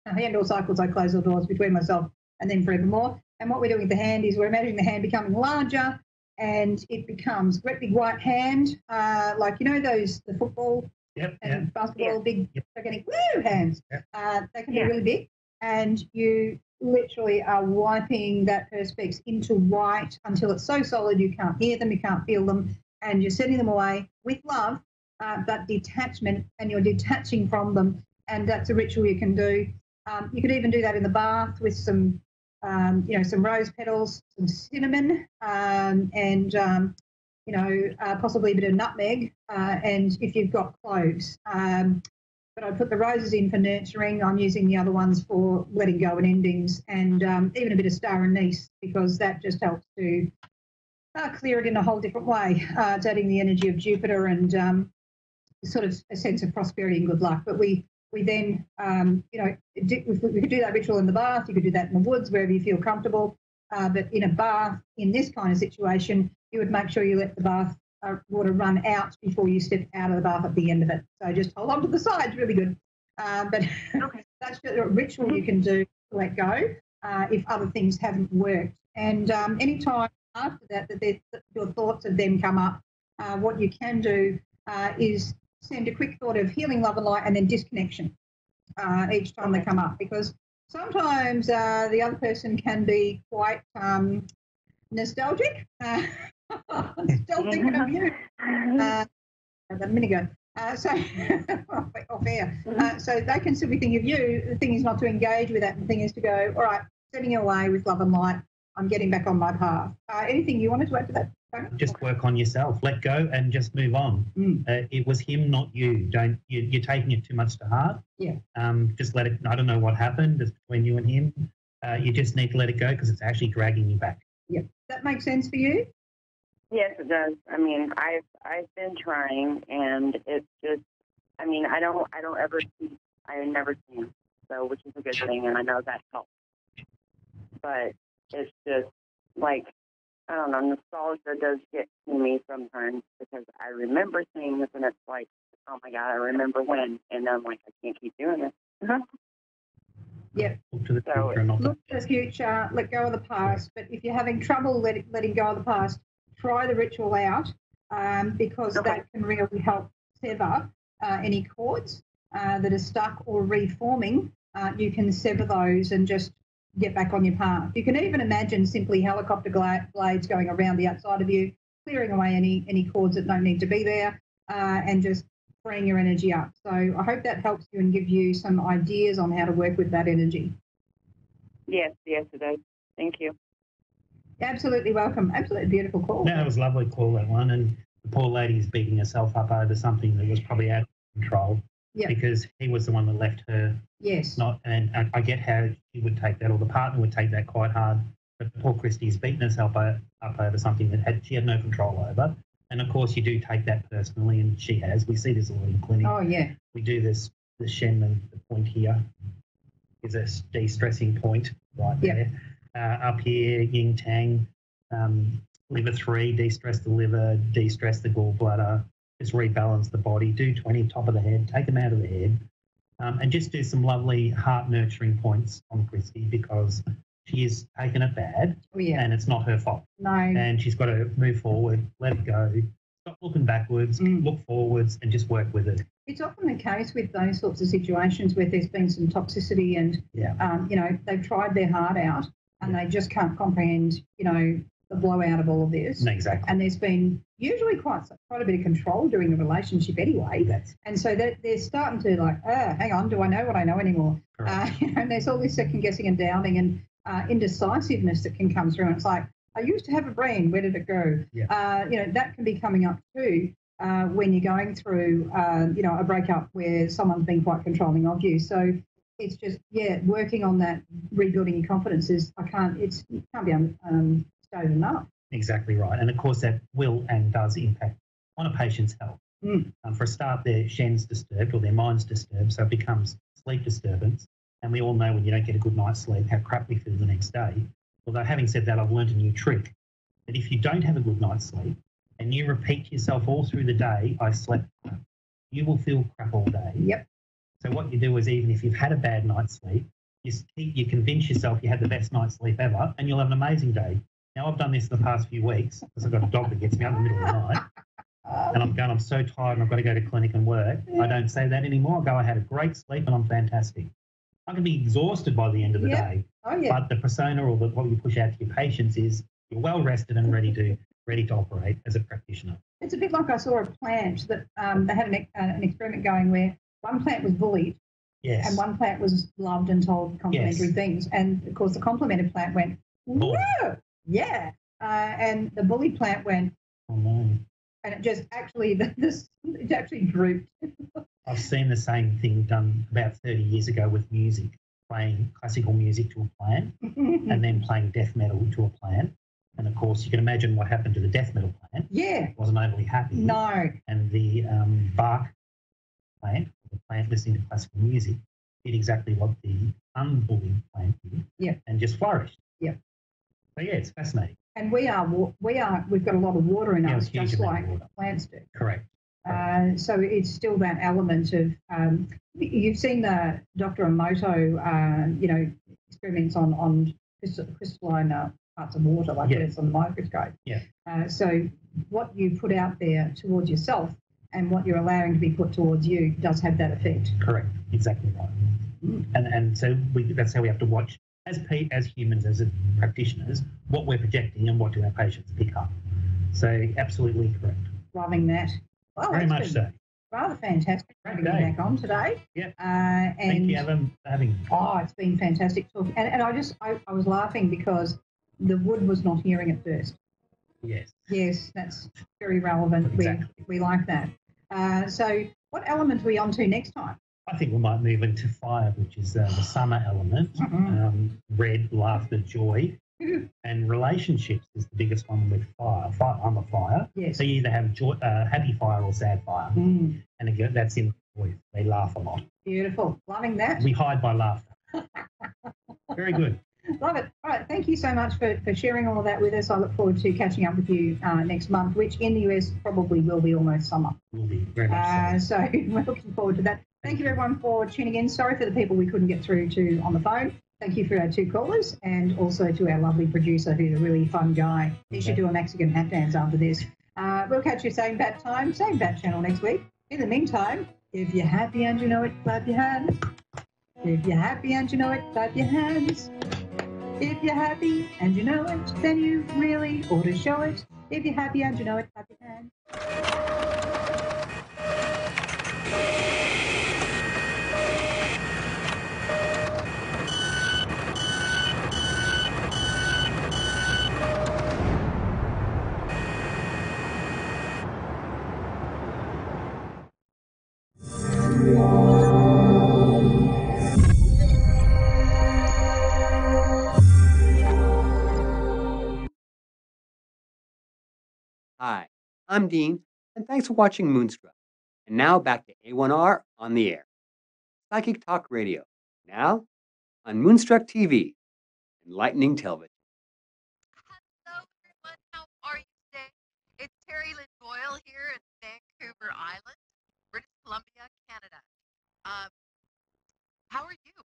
I end all cycles, I close all doors between myself and then forevermore. And what we're doing with the hand is we're imagining the hand becoming larger, and it becomes a great big white hand, like, the football and basketball, big gigantic hands. They can be really big, and you literally are wiping that perspex into white until it's so solid you can't hear them, you can't feel them, and you're sending them away with love, but detachment, and you're detaching from them, and that's a ritual you can do. You could even do that in the bath with some some rose petals, some cinnamon, and possibly a bit of nutmeg, and if you've got cloves. But I put the roses in for nurturing. I'm using the other ones for letting go and endings, and even a bit of star anise, because that just helps to clear it in a whole different way. It's adding the energy of Jupiter and sort of a sense of prosperity and good luck. But we then, we could do that ritual in the bath. You could do that in the woods, wherever you feel comfortable. But in a bath, in this kind of situation, you would make sure you let the bath water run out before you step out of the bath at the end of it. So just hold on to the sides, really good. But that's just a ritual you can do to let go if other things haven't worked. And any time after that your thoughts of them come up, what you can do is send a quick thought of healing, love and light, and then disconnection each time they come up, because sometimes the other person can be quite nostalgic. Still thinking of you a minute ago. So off air. So they can still be thinking of you. The thing is not to engage with that. The thing is to go, all right, sending you away with love and light. I'm getting back on my path. Anything you wanted to add to that, Tony? Just work on yourself. Let go and just move on. It was him, not you. You're taking it too much to heart. Yeah. Just let it. I don't know what happened. It's between you and him. You just need to let it go, because it's actually dragging you back. Yeah. That makes sense for you? Yes, it does. I mean, I've been trying, and it's just, I mean, I never see him, so, which is a good thing, and I know that helps. But it's just like, I don't know, nostalgia does get to me sometimes, because I remember things, and it's like, oh my God, I remember when, and I'm like, I can't keep doing this. Yeah. Look to the future. Look to the future, let go of the past. But if you're having trouble letting go of the past, try the ritual out, because that can really help sever any cords that are stuck or reforming. You can sever those and just get back on your path. You can even imagine simply helicopter blades going around the outside of you, clearing away any cords that don't need to be there, and just freeing your energy up. So I hope that helps you and give you some ideas on how to work with that energy. Yes, it does. Thank you. Absolutely welcome. Absolutely beautiful call. No, it was a lovely call, that one. And the poor lady's beating herself up over something that was probably out of control. Yep. Because he was the one that left her. Yes. And I get how she would take that, or the partner would take that quite hard. But poor Christy's beaten herself up over something that she had no control over. And of course, you do take that personally, and she has. We see this a lot in clinic. Oh yeah. We do this. The Shen, the point here is a de-stressing point right there. Up here, yin tang, liver 3, de-stress the liver, de-stress the gallbladder, just rebalance the body, do 20 top of the head, take them out of the head, and just do some lovely heart nurturing points on Christy, because she is taking it bad, and it's not her fault. No. And she's got to move forward, let it go, stop looking backwards, look forwards, and just work with it. It's often the case with those sorts of situations where there's been some toxicity and, they've tried their heart out and they just can't comprehend, the blowout of all of this. Exactly. And there's been usually quite a bit of control during the relationship anyway. And so they're starting to hang on, do I know what I know anymore? And there's all this second guessing and doubting and indecisiveness that can come through. And it's like, I used to have a brain, where did it go? Yeah. That can be coming up too when you're going through, a breakup where someone's been quite controlling of you. So it's just, working on that, rebuilding your confidence it can't be stated enough. Exactly right. And of course, that will and does impact on a patient's health. For a start, their shen's disturbed or their mind's disturbed, so it becomes sleep disturbance. And we all know when you don't get a good night's sleep, how crap we feel the next day. Although having said that, I've learned a new trick, that if you don't have a good night's sleep and you repeat to yourself all through the day, I slept crap, you will feel crap all day. Yep. So what you do is, even if you've had a bad night's sleep, you convince yourself you had the best night's sleep ever and you'll have an amazing day. Now, I've done this the past few weeks because I've got a dog that gets me up in the middle of the night and I'm so tired and I've got to go to clinic and work. I don't say that anymore. I go, I had a great sleep and I'm fantastic. I can be exhausted by the end of the day, but the persona or what you push out to your patients is you're well rested and ready to operate as a practitioner. It's a bit like I saw a plant that they had an experiment going where one plant was bullied, and one plant was loved and told complimentary things, and of course the complimented plant went, whoa, and the bully plant went, oh no, and it just actually it actually drooped. I've seen the same thing done about 30 years ago with music, playing classical music to a plant and then playing death metal to a plant. And, of course, you can imagine what happened to the death metal plant. Yeah. Wasn't overly happy. No. And the bark plant, the plant listening to classical music, did exactly what the unbullied plant did. Yeah. And just flourished. Yeah. So, yeah, it's fascinating. And we've got a lot of water in us, just like plants do. Correct. So it's still that element of, you've seen the Dr. Emoto, experiments on crystalline parts of water, like it's on the microscope. Yeah. So what you put out there towards yourself and what you're allowing to be put towards you does have that effect. Correct. Exactly right. And so that's how we have to watch as humans, as practitioners, what we're projecting and what do our patients pick up. So absolutely correct. Loving that. Well, very much so. Rather fantastic having you back on today. Yeah. And thank you for having me. Oh, it's been fantastic talking. And I was laughing because the wood was not hearing at first. Yes. Yes, that's very relevant. Exactly. We like that. So what element are we on to next time? I think we might move into fire, which is the summer element. Red, laughter, joy. And relationships is the biggest one with fire. I'm a fire. Yes. So you either have joy, happy fire or sad fire. And again, that's in boys. They laugh a lot. Beautiful. Loving that. We hide by laughter. Very good. Love it. All right. Thank you so much for sharing all of that with us. I look forward to catching up with you next month, which in the US probably will be almost summer. Will be, very much so. So we're looking forward to that. Thank you, everyone, for tuning in. Sorry for the people we couldn't get through to on the phone. Thank you for our 2 callers and also to our lovely producer, who's a really fun guy. He should do a Mexican hat dance after this. We'll catch you same bat time, same bat channel next week. In the meantime, if you're happy and you know it, clap your hands. If you're happy and you know it, clap your hands. If you're happy and you know it, then you really ought to show it. If you're happy and you know it, clap your hands. Hi, I'm Dean, and thanks for watching Moonstruck. And now back to A1R on the air. Psychic Talk Radio, now on Moonstruck TV, enlightening television. Hello, everyone. How are you today? It's Terry Lynn Boyle here in Vancouver Island, British Columbia, Canada. How are you?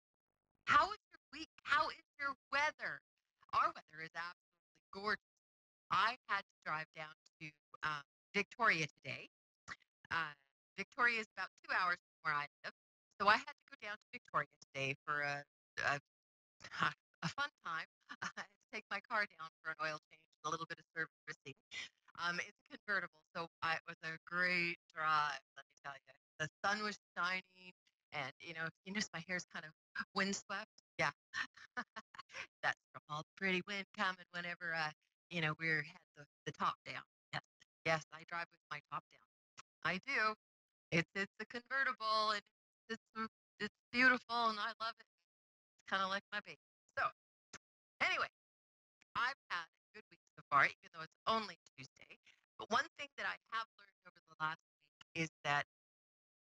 How is your week? How is your weather? Our weather is absolutely gorgeous. I had to drive down to Victoria today. Victoria is about 2 hours from where I live, so I had to go down to Victoria today for a fun time. I had to take my car down for an oil change and a little bit of servicing. It's a convertible, so it was a great drive, let me tell you. The sun was shining, and, you notice my hair's kind of windswept. Yeah. That's from all the pretty wind coming whenever, we had the top down. Yes, I drive with my top down. I do. It's a convertible, and it's beautiful, and I love it. It's kind of like my baby. So, anyway, I've had a good week so far, even though it's only Tuesday. But one thing that I have learned over the last week is that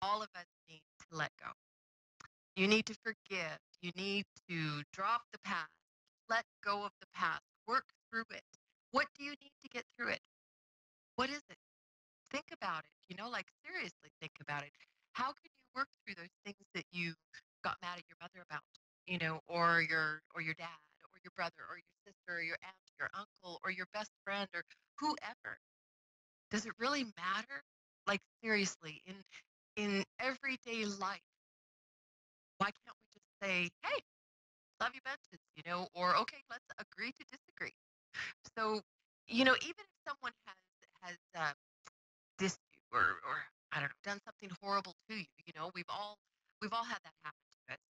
all of us need to let go. You need to forgive. You need to drop the past, let go of the past, work through it. What do you need to get through it? What is it? Think about it. Like seriously think about it. How can you work through those things that you got mad at your mother about, or your dad, or your brother, or your sister, or your aunt, your uncle, or your best friend, or whoever? Does it really matter? Like seriously, in everyday life, why can't we just say, hey, love you bunches, or okay, let's agree to disagree. So, even if someone has dissed you or I don't know, done something horrible to you, we've all had that happen to us.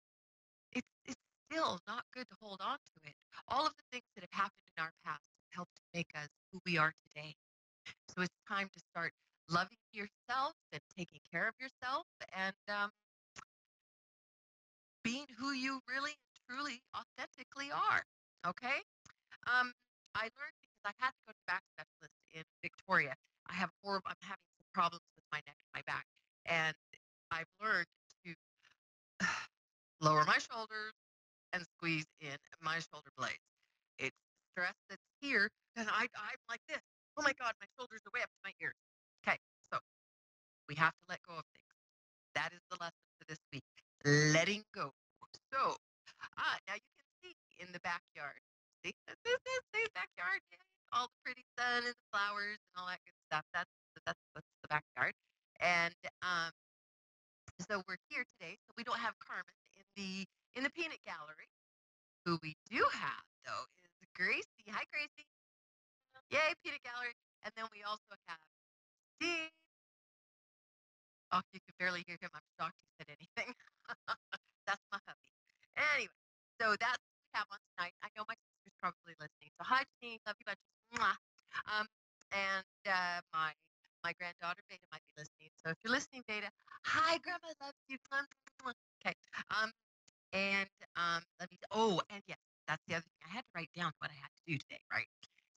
It's still not good to hold on to it. All of the things that have happened in our past have helped to make us who we are today. So it's time to start loving yourself and taking care of yourself and being who you really, truly, authentically are. Okay? I learned because I had to go to back specialist in Victoria. I'm having some problems with my neck and my back. And I've learned to lower my shoulders and squeeze in my shoulder blades. It's stress that's here, and I'm like this. Oh my God, my shoulders are way up to my ears. Okay, so we have to let go of things. That is the lesson for this week. Letting go. So, now you can see in the backyard. See, this is the backyard. Yeah. All the pretty sun and the flowers and all that good stuff. That's the backyard. And so we're here today. So we don't have Carmen in the peanut gallery. Who we do have though is Gracie. Hi, Gracie. Yay, peanut gallery. And then we also have Steve. Oh, you can barely hear him. I'm shocked he said anything. That's my hubby. Anyway, so that's what we have on tonight. I know my sister's probably listening. So hi, Janine. Love you bunches. Mwah. And my granddaughter Beta might be listening. So if you're listening, Beta, hi, Grandma loves you. Okay. And let me. Oh, and yes, that's the other thing. I had to write down what I had to do today, right?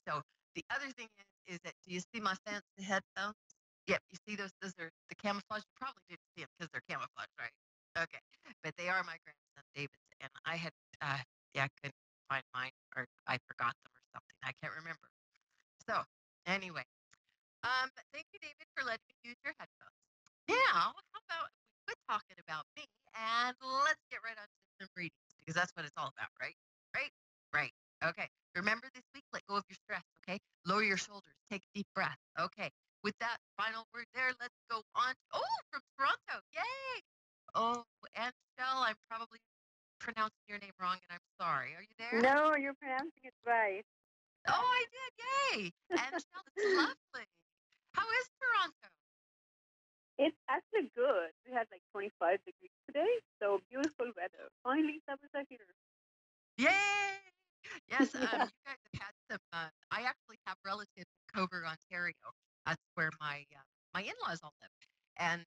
So the other thing is that do you see my fancy headphones? Yep, you see those are the camouflage. You probably didn't see them because they're camouflage, right? Okay, but they are my grandson David's, and I had couldn't find mine or I forgot them or something. I can't remember. So anyway, thank you, David, for letting me use your headphones. Now, how about we quit talking about me and let's get right on to some readings because that's what it's all about, right? Right. Okay. Remember this week, let go of your stress, okay? Lower your shoulders, take a deep breath. Okay. With that final word there, let's go on. From Toronto. Yay. Oh, and Michelle, I'm probably pronouncing your name wrong and I'm sorry. Are you there? No, you're pronouncing it right. Oh, I did. Yay. And Michelle, it's lovely. How is Toronto? It's actually good. We had like 25 degrees today, so beautiful weather. Finally, summers are here. Yay! Yes, you guys have had some. I actually have relatives in Coburg, Ontario. That's where my in-laws all live, and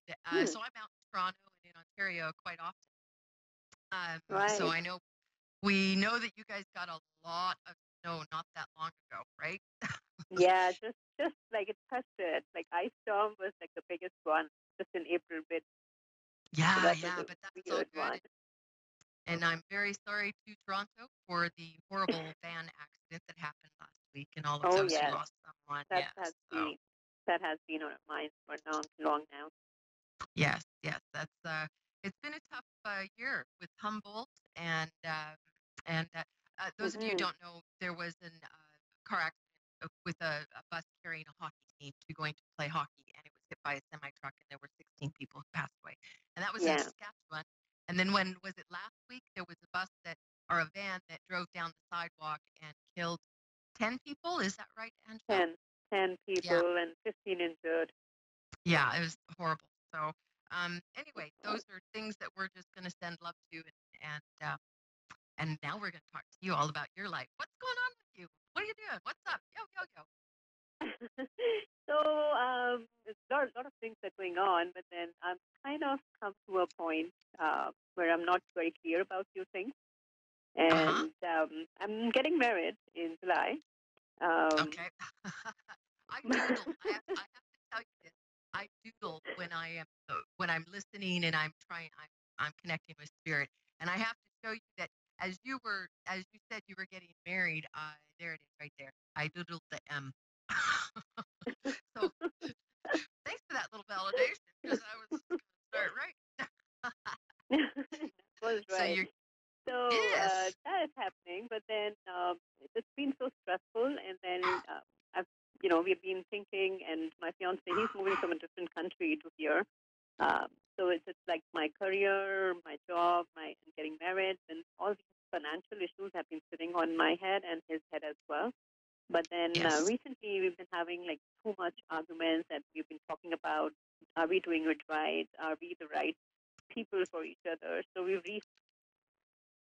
so I'm out in Toronto and in Ontario quite often. Right. So we know that you guys got a lot of snow not that long ago, right? Yeah, just like it touched it. Like ice storm was like the biggest one, just in April bit. Yeah, but that's all good. And I'm very sorry to Toronto for the horrible van accident that happened last week and all of those who lost someone. That has been on our minds for long now. Yes, that's it's been a tough year with Humboldt and those of you who don't know, there was a car accident with a bus carrying a hockey team going to play hockey, and it was hit by a semi truck, and there were 16 people who passed away, and that was in Saskatchewan. And then when was it last week? There was a van that drove down the sidewalk and killed 10 people. Is that right, Angela? 10 people and 15 injured. Yeah, it was horrible. So anyway, those are things that we're just going to send love to, and now we're going to talk to you all about your life. What's going on with you? What are you doing? What's up? Yo. So a lot of things are going on, but then I'm kind of come to a point where I'm not very clear about a few things. And I'm getting married in July. Okay. I doodle. I have to tell you this. I doodle when I'm listening and I'm connecting with spirit. And I have to show you that as you said you were getting married, there it is right there. I doodled the M. So thanks for that little validation because I was going to start right. That was right. Yes. That is happening, but then it's been so stressful, and then we've been thinking, and my fiance, he's moving from a different country to here. So it's like my career, my job, and getting married, and all these financial issues have been sitting on my head and his head as well. But then recently we've been having like too much arguments, and we've been talking about, are we doing it right? Are we the right people for each other? So we've reached,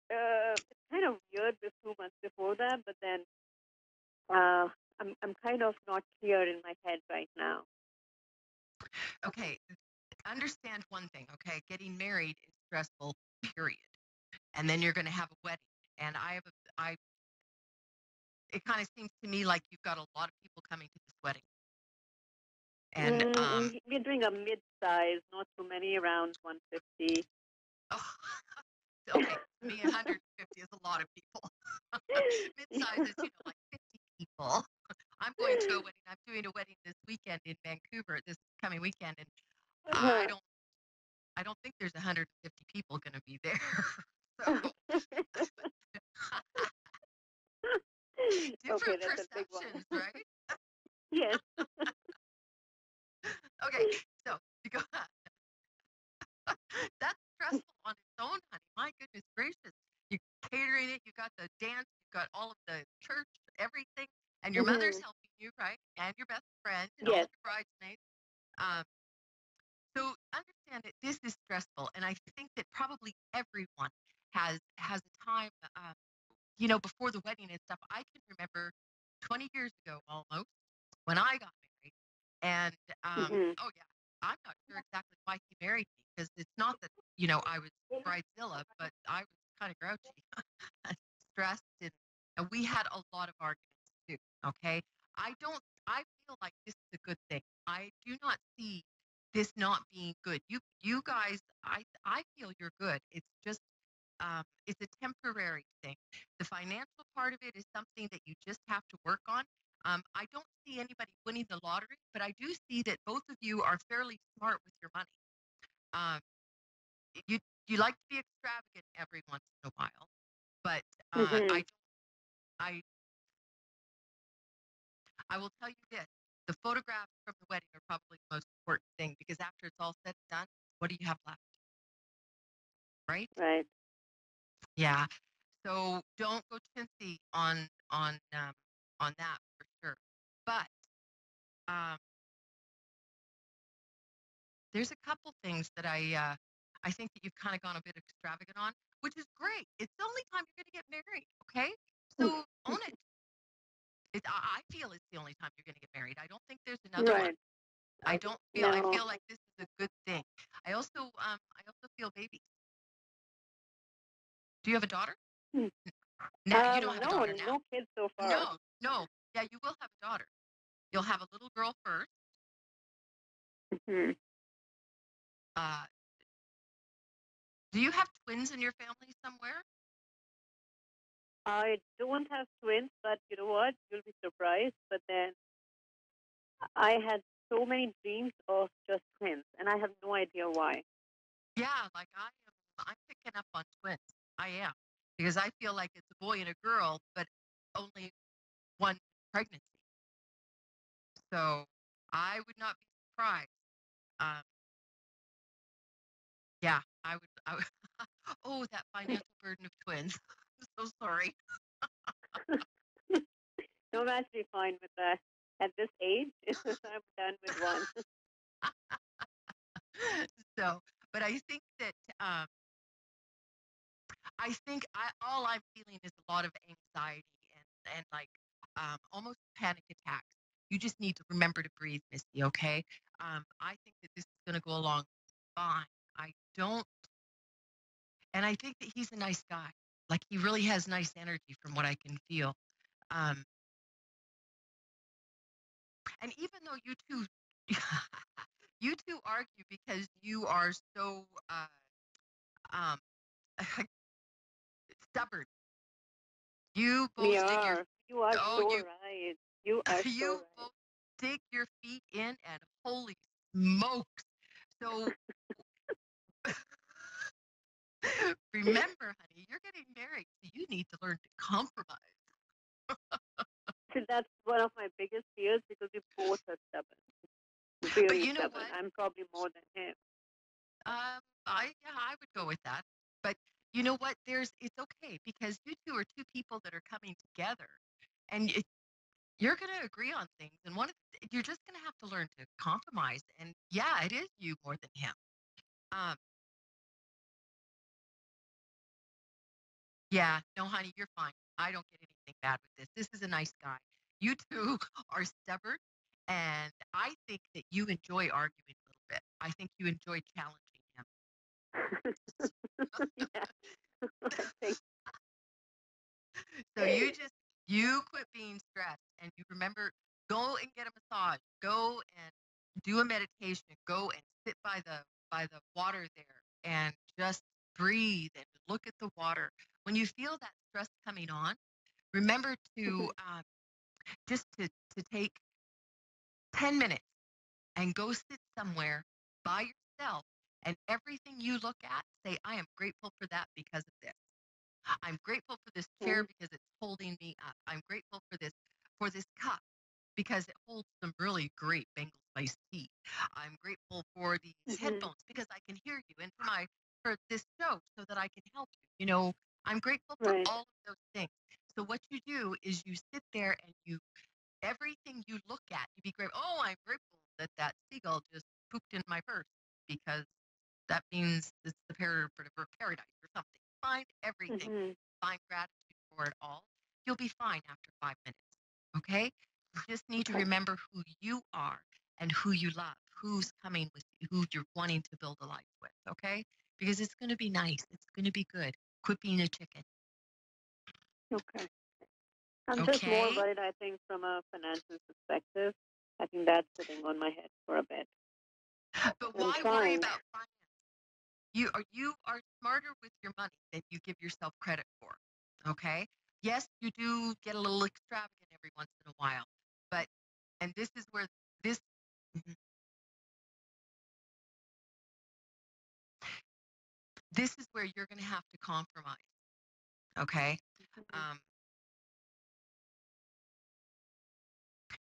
it's kind of weird this 2 months before that, but then I'm kind of not clear in my head right now. Okay, understand one thing, okay? Getting married is stressful, period. And then you're going to have a wedding. And it kind of seems to me like you've got a lot of people coming to this wedding. And we're doing a mid-size, not too many, around 150. Oh, okay, to me 150 is a lot of people. Mid-size is, like 50 people. I'm going to a wedding. I'm doing a wedding this weekend in Vancouver, this coming weekend, and I don't think there's 150 people going to be there. Different perceptions, right? Yes. Okay, so you go. That's stressful on its own, honey. My goodness gracious. You're catering it, you got the dance, you got all of the church, everything, and your mother's helping you, right? And your best friend and all of your bridesmaids. So understand that this is stressful, and I think that probably everyone has a time, before the wedding and stuff. I can remember 20 years ago almost when I got married, and oh yeah, I'm not sure exactly why he married me, because it's not that I was bridezilla, but I was kind of grouchy, stressed, and we had a lot of arguments too. Okay, I feel like this is a good thing. I do not see this not being good. You guys, I feel you're good. It's just it's a temporary thing. The financial part of it is something that you just have to work on. I don't see anybody winning the lottery, but I do see that both of you are fairly smart with your money. You like to be extravagant every once in a while, but I will tell you this: the photographs from the wedding are probably the most important thing, because after it's all said and done, what do you have left? Right? Right. Yeah. So don't go chintzy on that for sure. But there's a couple things that I think that you've kind of gone a bit extravagant on, which is great. It's the only time you're going to get married, okay? So own it. I feel it's the only time you're going to get married. I don't think there's another one. I don't feel. No. I feel like this is a good thing. I also feel babies. Do you have a daughter? No, you don't have a daughter now. No kids so far. No. Yeah, you will have a daughter. You'll have a little girl first. Mm-hmm. Do you have twins in your family somewhere? I don't have twins, but you know what? You'll be surprised. But then I had so many dreams of just twins, and I have no idea why. Yeah, like I'm picking up on twins. I am, because I feel like it's a boy and a girl, but only one pregnancy. So I would not be surprised. Yeah, I would. Oh, that financial burden of twins. I'm so sorry. No, I'm actually fine with that. At this age, I'm done with one. So, but I think that all I'm feeling is a lot of anxiety and like almost panic attacks. You just need to remember to breathe, Misty. Okay. I think that this is going to go along fine. And I think that he's a nice guy. Like, he really has nice energy from what I can feel. And even though you two, you two argue because you are so um, stubborn. You both We dig are. your You are right. You are you so right. both dig your feet in, and holy smokes! So remember, honey, you're getting married, so you need to learn to compromise. So that's one of my biggest fears because we both are stubborn. But Really you know stubborn. what? I'm probably more than him. I would go with that. But you know what? It's okay because you two are two people that are coming together, and you're going to agree on things, and you're just going to have to learn to compromise. And yeah, it is you more than him. Yeah, no, honey, you're fine. I don't get anything bad with this. This is a nice guy. You two are stubborn, and I think that you enjoy arguing a little bit. I think you enjoy challenging him. Yeah. So you quit being stressed, and you remember, go and get a massage, go and do a meditation, go and sit by the water there, and just breathe and look at the water. When you feel that stress coming on, remember to just to take 10 minutes and go sit somewhere by yourself, and everything you look at, say, I am grateful for that because of this. I'm grateful for this chair because it's holding me up. I'm grateful for this cup because it holds some really great Bengal iced tea. I'm grateful for these headphones because I can hear you, and for this show so that I can help you. You know, I'm grateful for all of those things. So what you do is you sit there and everything you look at, you be grateful. Oh, I'm grateful that seagull just pooped in my purse because that means it's the paradise or something. Find everything. Find gratitude for it all. You'll be fine after 5 minutes. Okay? You just need to remember who you are and who you love, who's coming with you, who you're wanting to build a life with. Okay? Because it's going to be nice. It's going to be good. Quit being a chicken. Okay. I'm just more worried, I think, from a financial perspective. I think that's sitting on my head for a bit. But why worry about finance? You are smarter with your money than you give yourself credit for. Okay? Yes, you do get a little extravagant every once in a while, and this is where this is where you're going to have to compromise. Okay?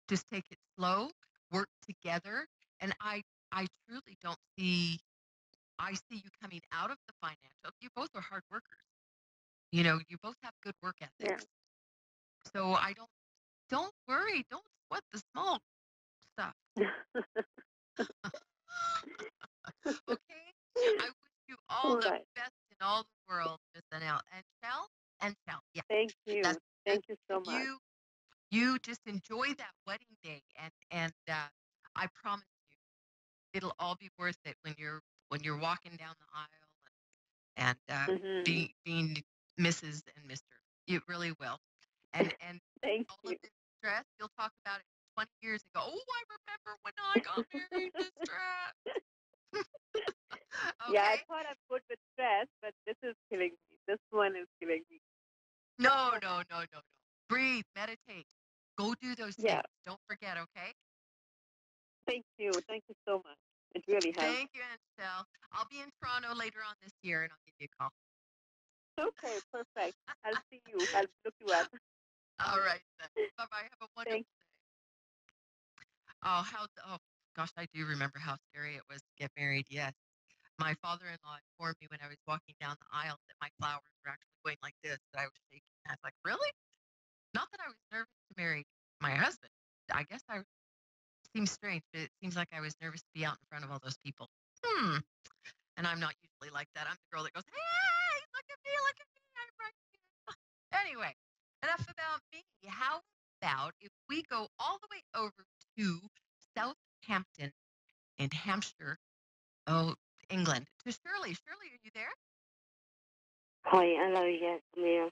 Just take it slow, work together, and I truly don't see. I see you coming out of the financial. You both are hard workers. You know, you both have good work ethics. Yeah. So don't worry. Don't sweat the small stuff. Okay? I wish you all the best in all the world, Miss Annelle. And Shell. Yeah. Thank you. Thank you so much. You just enjoy that wedding day, and I promise you, it'll all be worth it when you're walking down the aisle and being Mrs. and Mr. It really will. And Thank all of this stress, you'll talk about it 20 years ago. Oh, I remember when I got married, this stress. Okay. Yeah, I thought I'm good with stress, but this is killing me. This one is killing me. No. Breathe, meditate. Go do those things. Don't forget, okay? Thank you. Thank you so much. It really helps. Thank you, Ansel. I'll be in Toronto later on this year, and I'll give you a call. Okay, perfect. I'll see you. I'll look you up. All right, then. Bye-bye. Have a wonderful day. Oh, gosh, I do remember how scary it was to get married. Yes. My father-in-law informed me when I was walking down the aisle that my flowers were actually going like this, that I was shaking. I was like, really? Not that I was nervous to marry my husband. I guess it seems strange, but it seems like I was nervous to be out in front of all those people. And I'm not usually like that. I'm the girl that goes, hey, look at me, I'm right here. Anyway, enough about me. How about if we go all the way over to Southampton in Hampshire, England, to Shirley. Shirley, are you there? Hi, hello, yes, Leah.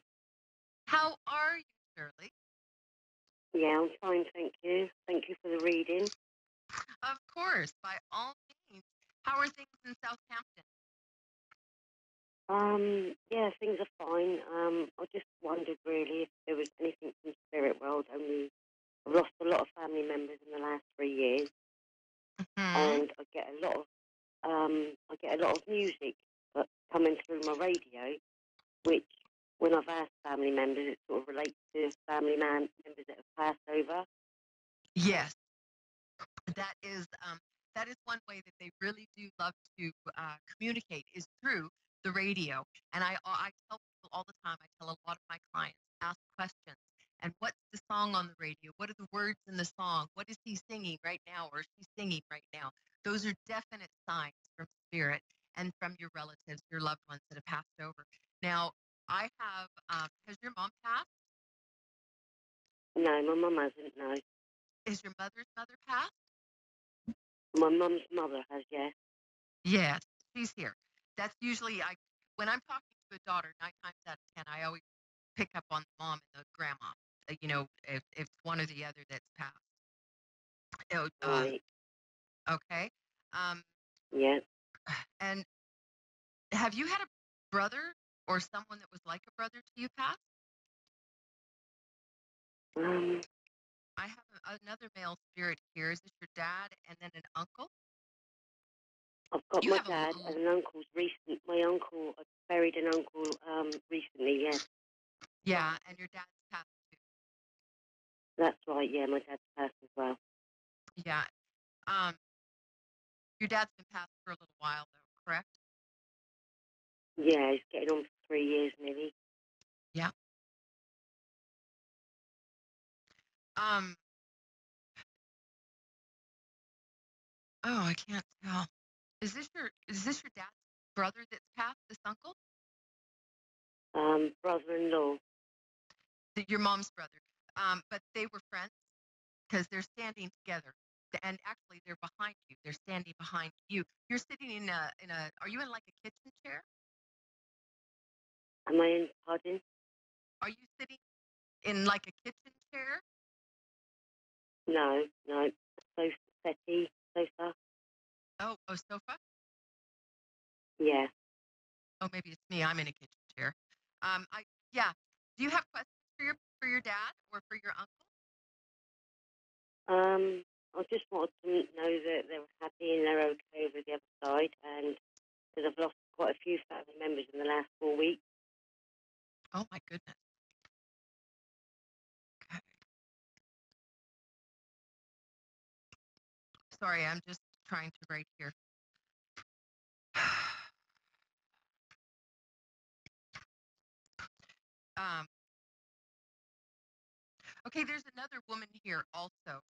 How are you, Shirley? Yeah, I'm fine, thank you. Thank you for the reading. Of course, by all means. How are things in Southampton? Yeah, things are fine. I just wondered really if there was anything from Spirit World. I've lost a lot of family members in the last 3 years, and I get a lot of music coming through my radio, which when I've asked family members, it sort of relates to members that have passed over. Yes, that is one way that they really do love to communicate is through the radio. And I tell people all the time. I tell a lot of my clients, ask questions. And what's the song on the radio? What are the words in the song? What is he singing right now, or she singing right now? Those are definite signs from spirit and from your relatives, your loved ones that have passed over. Now, I have. Has your mom passed? No, my mum hasn't. No. Is your mother's mother passed? My mum's mother has, yes. Yes, she's here. That's usually when I'm talking to a daughter, 9 times out of 10, I always pick up on the mom and the grandma. If it's one or the other that's passed. Right. Okay. Yeah. And have you had a brother or someone that was like a brother to you pass? I have another male spirit here. Is this your dad and then an uncle? I've got my dad and an uncle's recent. My uncle, I buried an uncle recently, yes. Yeah, and your dad's passed too. That's right, yeah, my dad's passed as well. Yeah. Your dad's been passed for a little while, though, correct? Yeah, he's getting on for 3 years nearly. Yeah. Oh, I can't tell. Is this your dad's brother that's passed, this uncle? Brother-in-law. Your mom's brother. But they were friends because they're standing together. And actually, they're behind you. They're standing behind you. You're sitting in a. Are you in like a kitchen chair? Am I in? Pardon? Are you sitting in like a kitchen chair? No. Settee, sofa. Oh, a sofa? Yeah. Oh, maybe it's me. I'm in a kitchen chair. Yeah. Do you have questions for your dad or for your uncle? I just wanted to know that they were happy and they're okay over the other side, and because I've lost quite a few family members in the last 4 weeks. Oh my goodness. Okay. Sorry, I'm just trying to write here. Okay, there's another woman here also.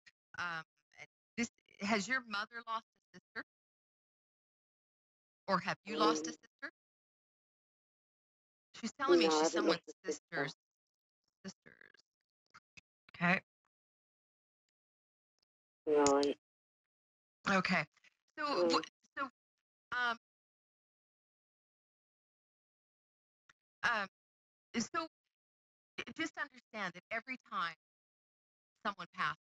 Has your mother lost a sister? Or have you lost a sister? She's telling me she's someone's sister. Sisters. Okay. Right. Okay. So just understand that every time someone passes,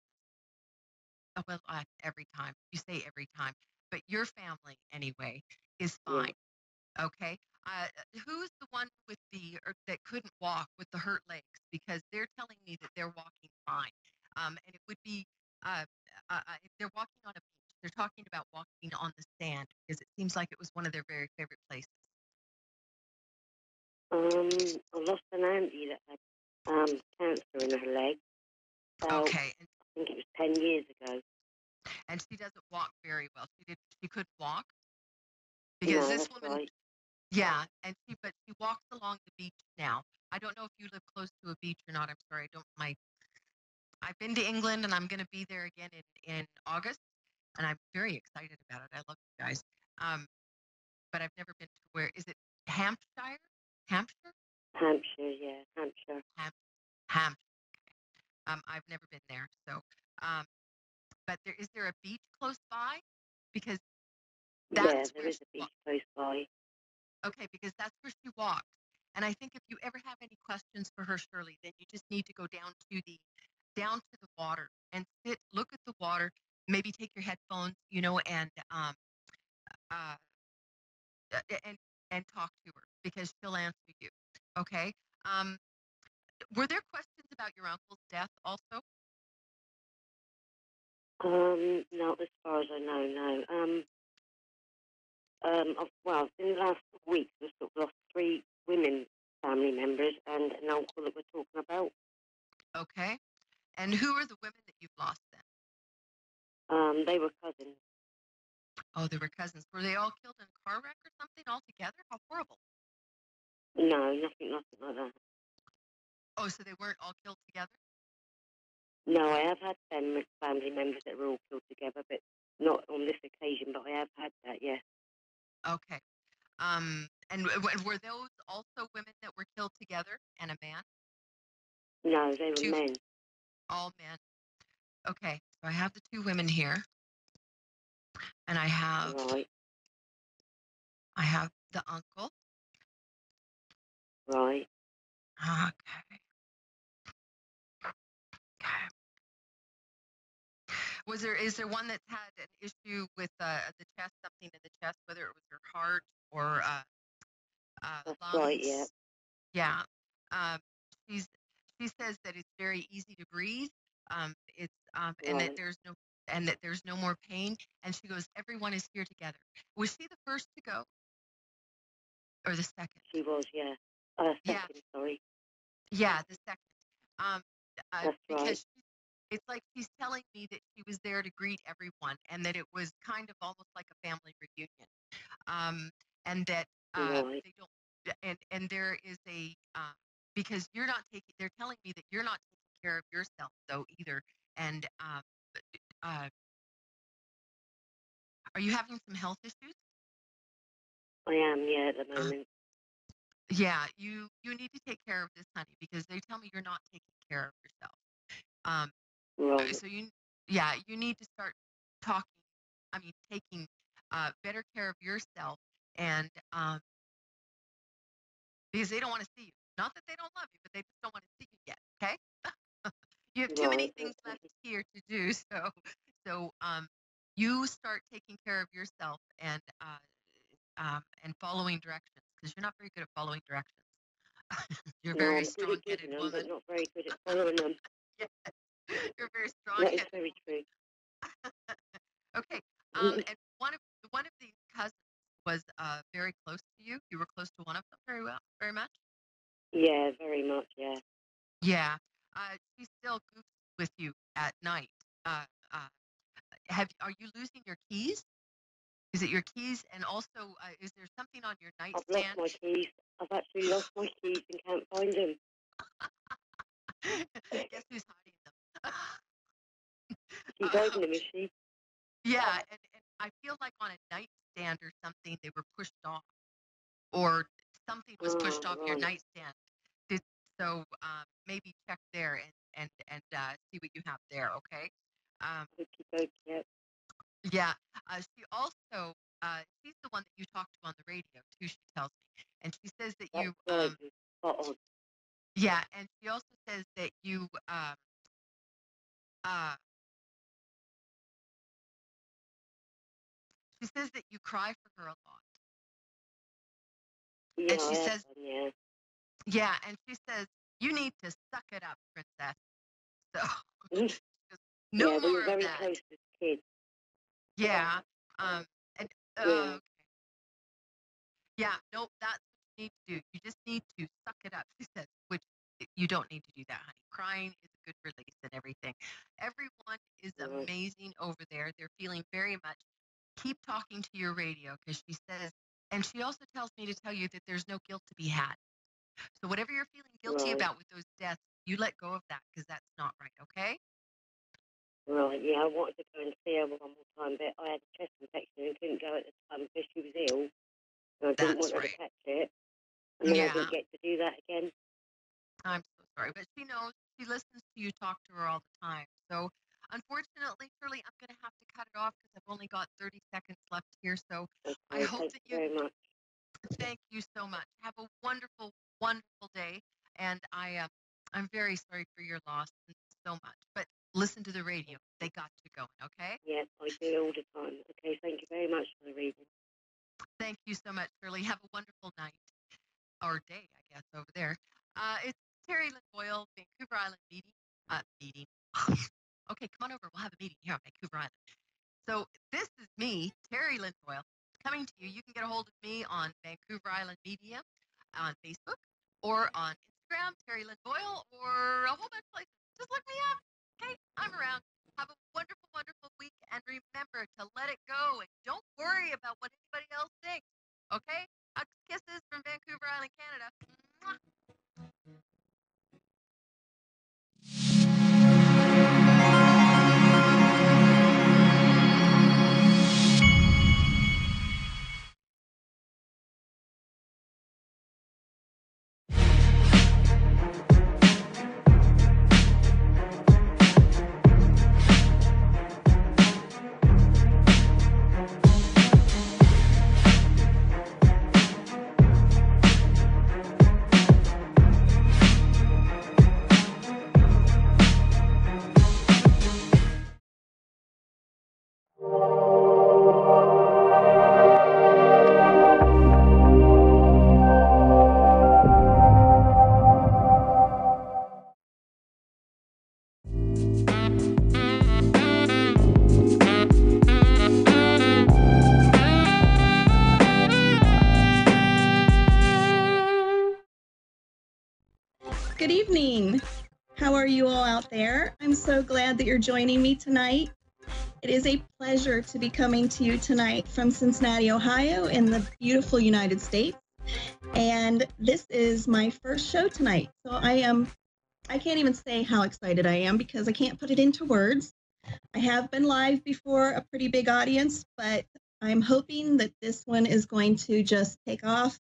every time, you say every time, but your family anyway is fine. Yeah. Okay. Who's the one that couldn't walk with the hurt legs? Because they're telling me that they're walking fine. And it would be if they're walking on a beach, they're talking about walking on the sand because it seems like it was one of their very favorite places. I lost an auntie that had cancer in her leg. Okay. I think it was 10 years ago. And she doesn't walk very well. She couldn't walk because this woman. Right. Yeah, but she walks along the beach now. I don't know if you live close to a beach or not. I'm sorry, I've been to England and I'm going to be there again in August, and I'm very excited about it. I love you guys. But I've never been to where is it? Hampshire? Hampshire, yeah, Hampshire. Hampshire. I've never been there, so. But is there a beach close by? Because there is a beach close by. Okay, because that's where she walks. And I think if you ever have any questions for her, Shirley, then you just need to go down to the down to the water and sit, look at the water, maybe take your headphones, and uh, and talk to her because she'll answer you. Okay. Um, were there questions about your uncle's death also? Not as far as I know, no. Well, in the last week, we've sort of lost 3 women family members and an uncle that we're talking about. Okay. And who are the women that you've lost then? They were cousins. Oh, they were cousins. Were they all killed in a car wreck or something all together? How horrible. No, nothing like that. Oh, so they weren't all killed together? No, I have had family members that were all killed together, but not on this occasion, but I have had that, yeah. Okay. And were those also women that were killed together and a man? No, they were 2 men. All men. Okay. So I have the 2 women here. And I have Right. The uncle. Right. Okay. Okay. Is there one that's had an issue with the chest, something in the chest, whether it was her heart or That's lungs? right, yeah. Yeah. Um, she says that it's very easy to breathe. It's and that there's no more pain. And she goes, everyone is here together. Was she the first to go, or the second? She was, yeah. Second, sorry. Yeah, the second. That's because right. it's like she's telling me that she was there to greet everyone, and that it was kind of almost like a family reunion. And that Right. they don't, and there is a because you're not taking. They're telling me that you're not taking care of yourself though either. And are you having some health issues? I am, yeah, at the moment. Yeah, you need to take care of this, honey, because they tell me you're not taking care of yourself. Right. So you need to start taking better care of yourself, and because they don't want to see you. Not that they don't love you, but they just don't want to see you yet. Okay. You have too many things left here to do. So you start taking care of yourself and following directions, because you're not very good at following directions. You're very strong-headed woman. But not very good at following them. Yeah. You're very strong-headed. That is very true. Okay. And one of these cousins was very close to you. You were close to one of them very much. Yeah, very much. Yeah. Yeah. She still goofs with you at night. Are you losing your keys? Is it your keys? And also, is there something on your nightstand? I've lost my keys. I've actually lost my keys and can't find them. Guess who's hiding them? She's hiding them, is she? Yeah, and I feel like on a nightstand or something, they were pushed off, or something was pushed off your nightstand. So maybe check there and see what you have there. Okay. Yeah. She also she's the one that you talk to on the radio too. She tells me, and she says that you. Yeah, and she also says that you. She says that you cry for her a lot. Yeah, and she says, yeah, and she says, you need to suck it up, princess. So, no more of that. Close as kids. Yeah. And yeah, no, that's what you need to do. You just need to suck it up, she says, which you don't need to do that, honey. Crying is a good release and everything. Everyone is amazing over there. They're feeling very much. Keep talking to your radio, because she says, and she also tells me to tell you that there's no guilt to be had. So whatever you're feeling guilty about with those deaths, you let go of that, because that's not right, okay? Right, yeah, I wanted to go and see her one more time, but I had a chest infection and couldn't go at the time because she was ill. And I didn't want her to catch it. And then I didn't get to do that again. I'm so sorry, but she knows. She listens to you talk to her all the time. So unfortunately, Shirley, I'm going to have to cut it off because I've only got 30 seconds left here. So I hope that you... very much. Thank you so much. Have a wonderful, wonderful day. And I'm very sorry for your loss. so much. But listen to the radio. They got you going, okay? Yes, I do all the time. Okay, thank you very much for the reading. Thank you so much, Shirley. Have a wonderful night. Or day, I guess, over there. It's Terry Lynn Boyle, Vancouver Island meeting. Okay, come on over. We'll have a meeting here on Vancouver Island. So this is me, Terry Lynn Boyle, coming to you. You can get a hold of me on Vancouver Island Media on Facebook or on Instagram, Terry Lynn Boyle, or a whole bunch of places. Just look me up. Okay, I'm around. Have a wonderful, wonderful week. And remember to let it go. And don't worry about what anybody else thinks. Okay? Kisses from Vancouver Island, Canada. Mwah. Good evening. How are you all out there? I'm so glad that you're joining me tonight. It is a pleasure to be coming to you tonight from Cincinnati, Ohio, in the beautiful United States. And this is my first show tonight. So I can't even say how excited I am because I can't put it into words. I have been live before a pretty big audience, but I'm hoping that this one is going to just take off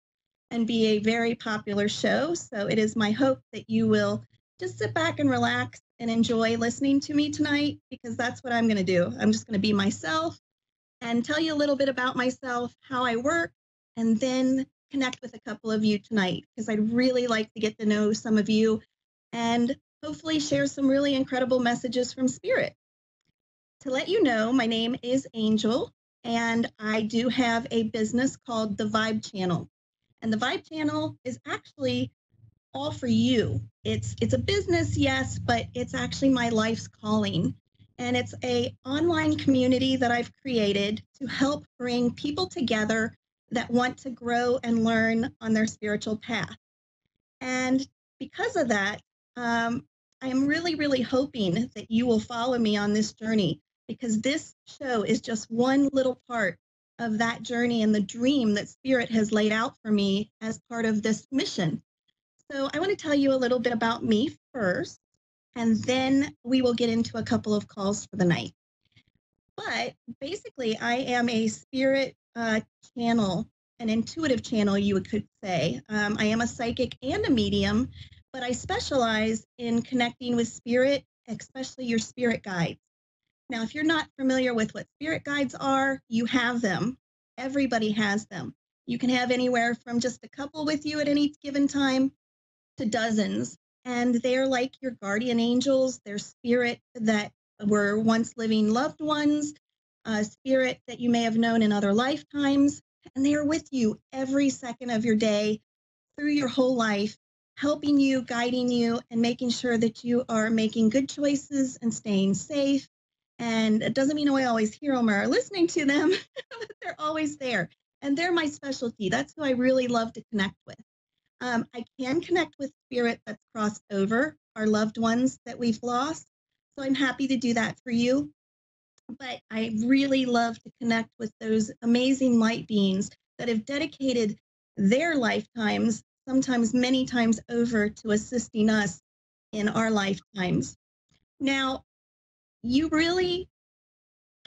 and be a very popular show. So it is my hope that you will just sit back and relax and enjoy listening to me tonight, because that's what I'm going to do. I'm just going to be myself and tell you a little bit about myself, how I work, and then connect with a couple of you tonight, because I'd really like to get to know some of you and hopefully share some really incredible messages from Spirit. To let you know, my name is Angel, and I do have a business called The Vibe Channel. And the Vibe Channel is actually all for you. It's a business, yes, but it's actually my life's calling. And it's an online community that I've created to help bring people together that want to grow and learn on their spiritual path. And because of that, I am really, really hoping that you will follow me on this journey, because this show is just one little part of that journey and the dream that Spirit has laid out for me as part of this mission. So I want to tell you a little bit about me first, and then we will get into a couple of calls for the night. But basically, I am a spirit channel, an intuitive channel, you could say. I am a psychic and a medium, but I specialize in connecting with spirit, especially your spirit guides. Now, if you're not familiar with what spirit guides are, you have them. Everybody has them. You can have anywhere from just a couple with you at any given time to dozens. And they're like your guardian angels. They're spirit that were once living loved ones, spirit that you may have known in other lifetimes. And they are with you every second of your day through your whole life, helping you, guiding you, and making sure that you are making good choices and staying safe. And it doesn't mean I always hear them or listening to them, but they're always there. And they're my specialty. That's who I really love to connect with. I can connect with spirit that's crossed over, our loved ones that we've lost. So I'm happy to do that for you. But I really love to connect with those amazing light beings that have dedicated their lifetimes, sometimes many times over, to assisting us in our lifetimes. Now, you really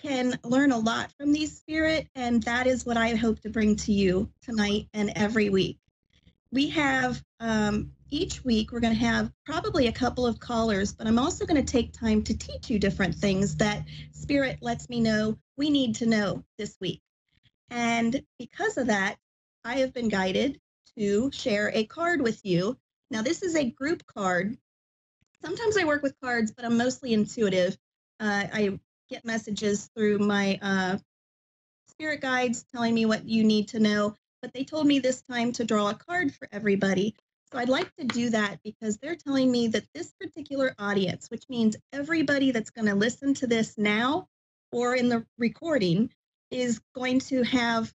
can learn a lot from these spirit, and that is what I hope to bring to you tonight and every week. We have, each week, we're going to have probably a couple of callers, but I'm also going to take time to teach you different things that Spirit lets me know we need to know this week. And because of that, I have been guided to share a card with you. Now, this is a group card, Sometimes I work with cards, but I'm mostly intuitive. I get messages through my spirit guides telling me what you need to know, but they told me this time to draw a card for everybody. So I'd like to do that because they're telling me that this particular audience, which means everybody that's going to listen to this now or in the recording, is going to have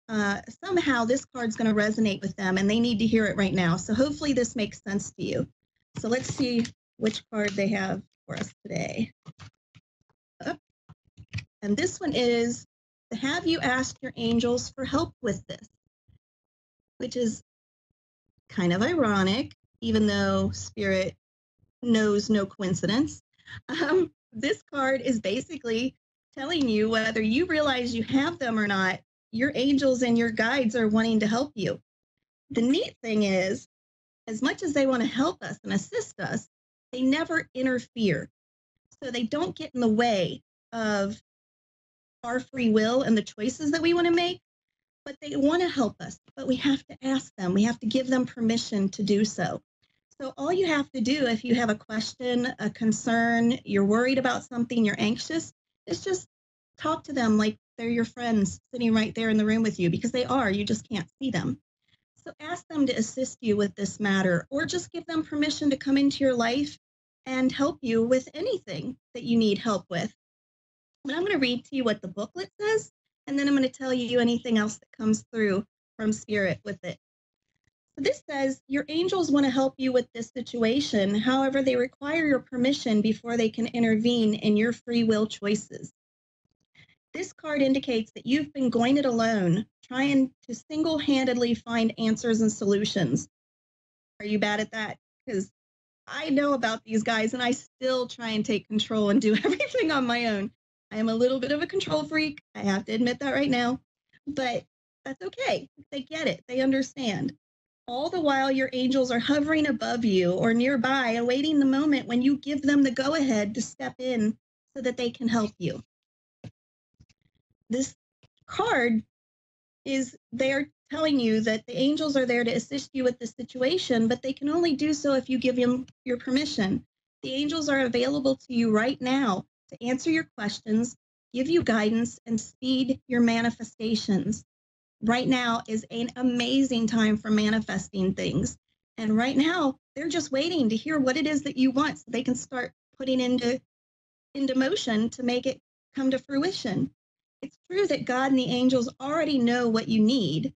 somehow this card's going to resonate with them and they need to hear it right now. So hopefully this makes sense to you. So let's see which card they have for us today. And this one is, have you asked your angels for help with this? Which is kind of ironic, even though Spirit knows no coincidence. This card is basically telling you whether you realize you have them or not, your angels and your guides are wanting to help you. The neat thing is, as much as they want to help us and assist us, they never interfere. So they don't get in the way of our free will and the choices that we want to make, but they want to help us, but we have to ask them. We have to give them permission to do so. So all you have to do if you have a question, a concern, you're worried about something, you're anxious, is just talk to them like they're your friends sitting right there in the room with you, because they are, you just can't see them. So ask them to assist you with this matter, or just give them permission to come into your life and help you with anything that you need help with. But I'm going to read to you what the booklet says, and then I'm going to tell you anything else that comes through from Spirit with it. So this says, your angels want to help you with this situation. However, they require your permission before they can intervene in your free will choices. This card indicates that you've been going it alone, trying to single-handedly find answers and solutions. Are you bad at that? Because I know about these guys, and I still try and take control and do everything on my own. I am a little bit of a control freak. I have to admit that right now, but that's okay. They get it. They understand. All the while, your angels are hovering above you or nearby, awaiting the moment when you give them the go-ahead to step in so that they can help you. This card is they're telling you that the angels are there to assist you with this situation, but they can only do so if you give them your permission. The angels are available to you right now to answer your questions, give you guidance, and speed your manifestations. Right now is an amazing time for manifesting things. And right now, they're just waiting to hear what it is that you want so they can start putting into motion to make it come to fruition. It's true that God and the angels already know what you need,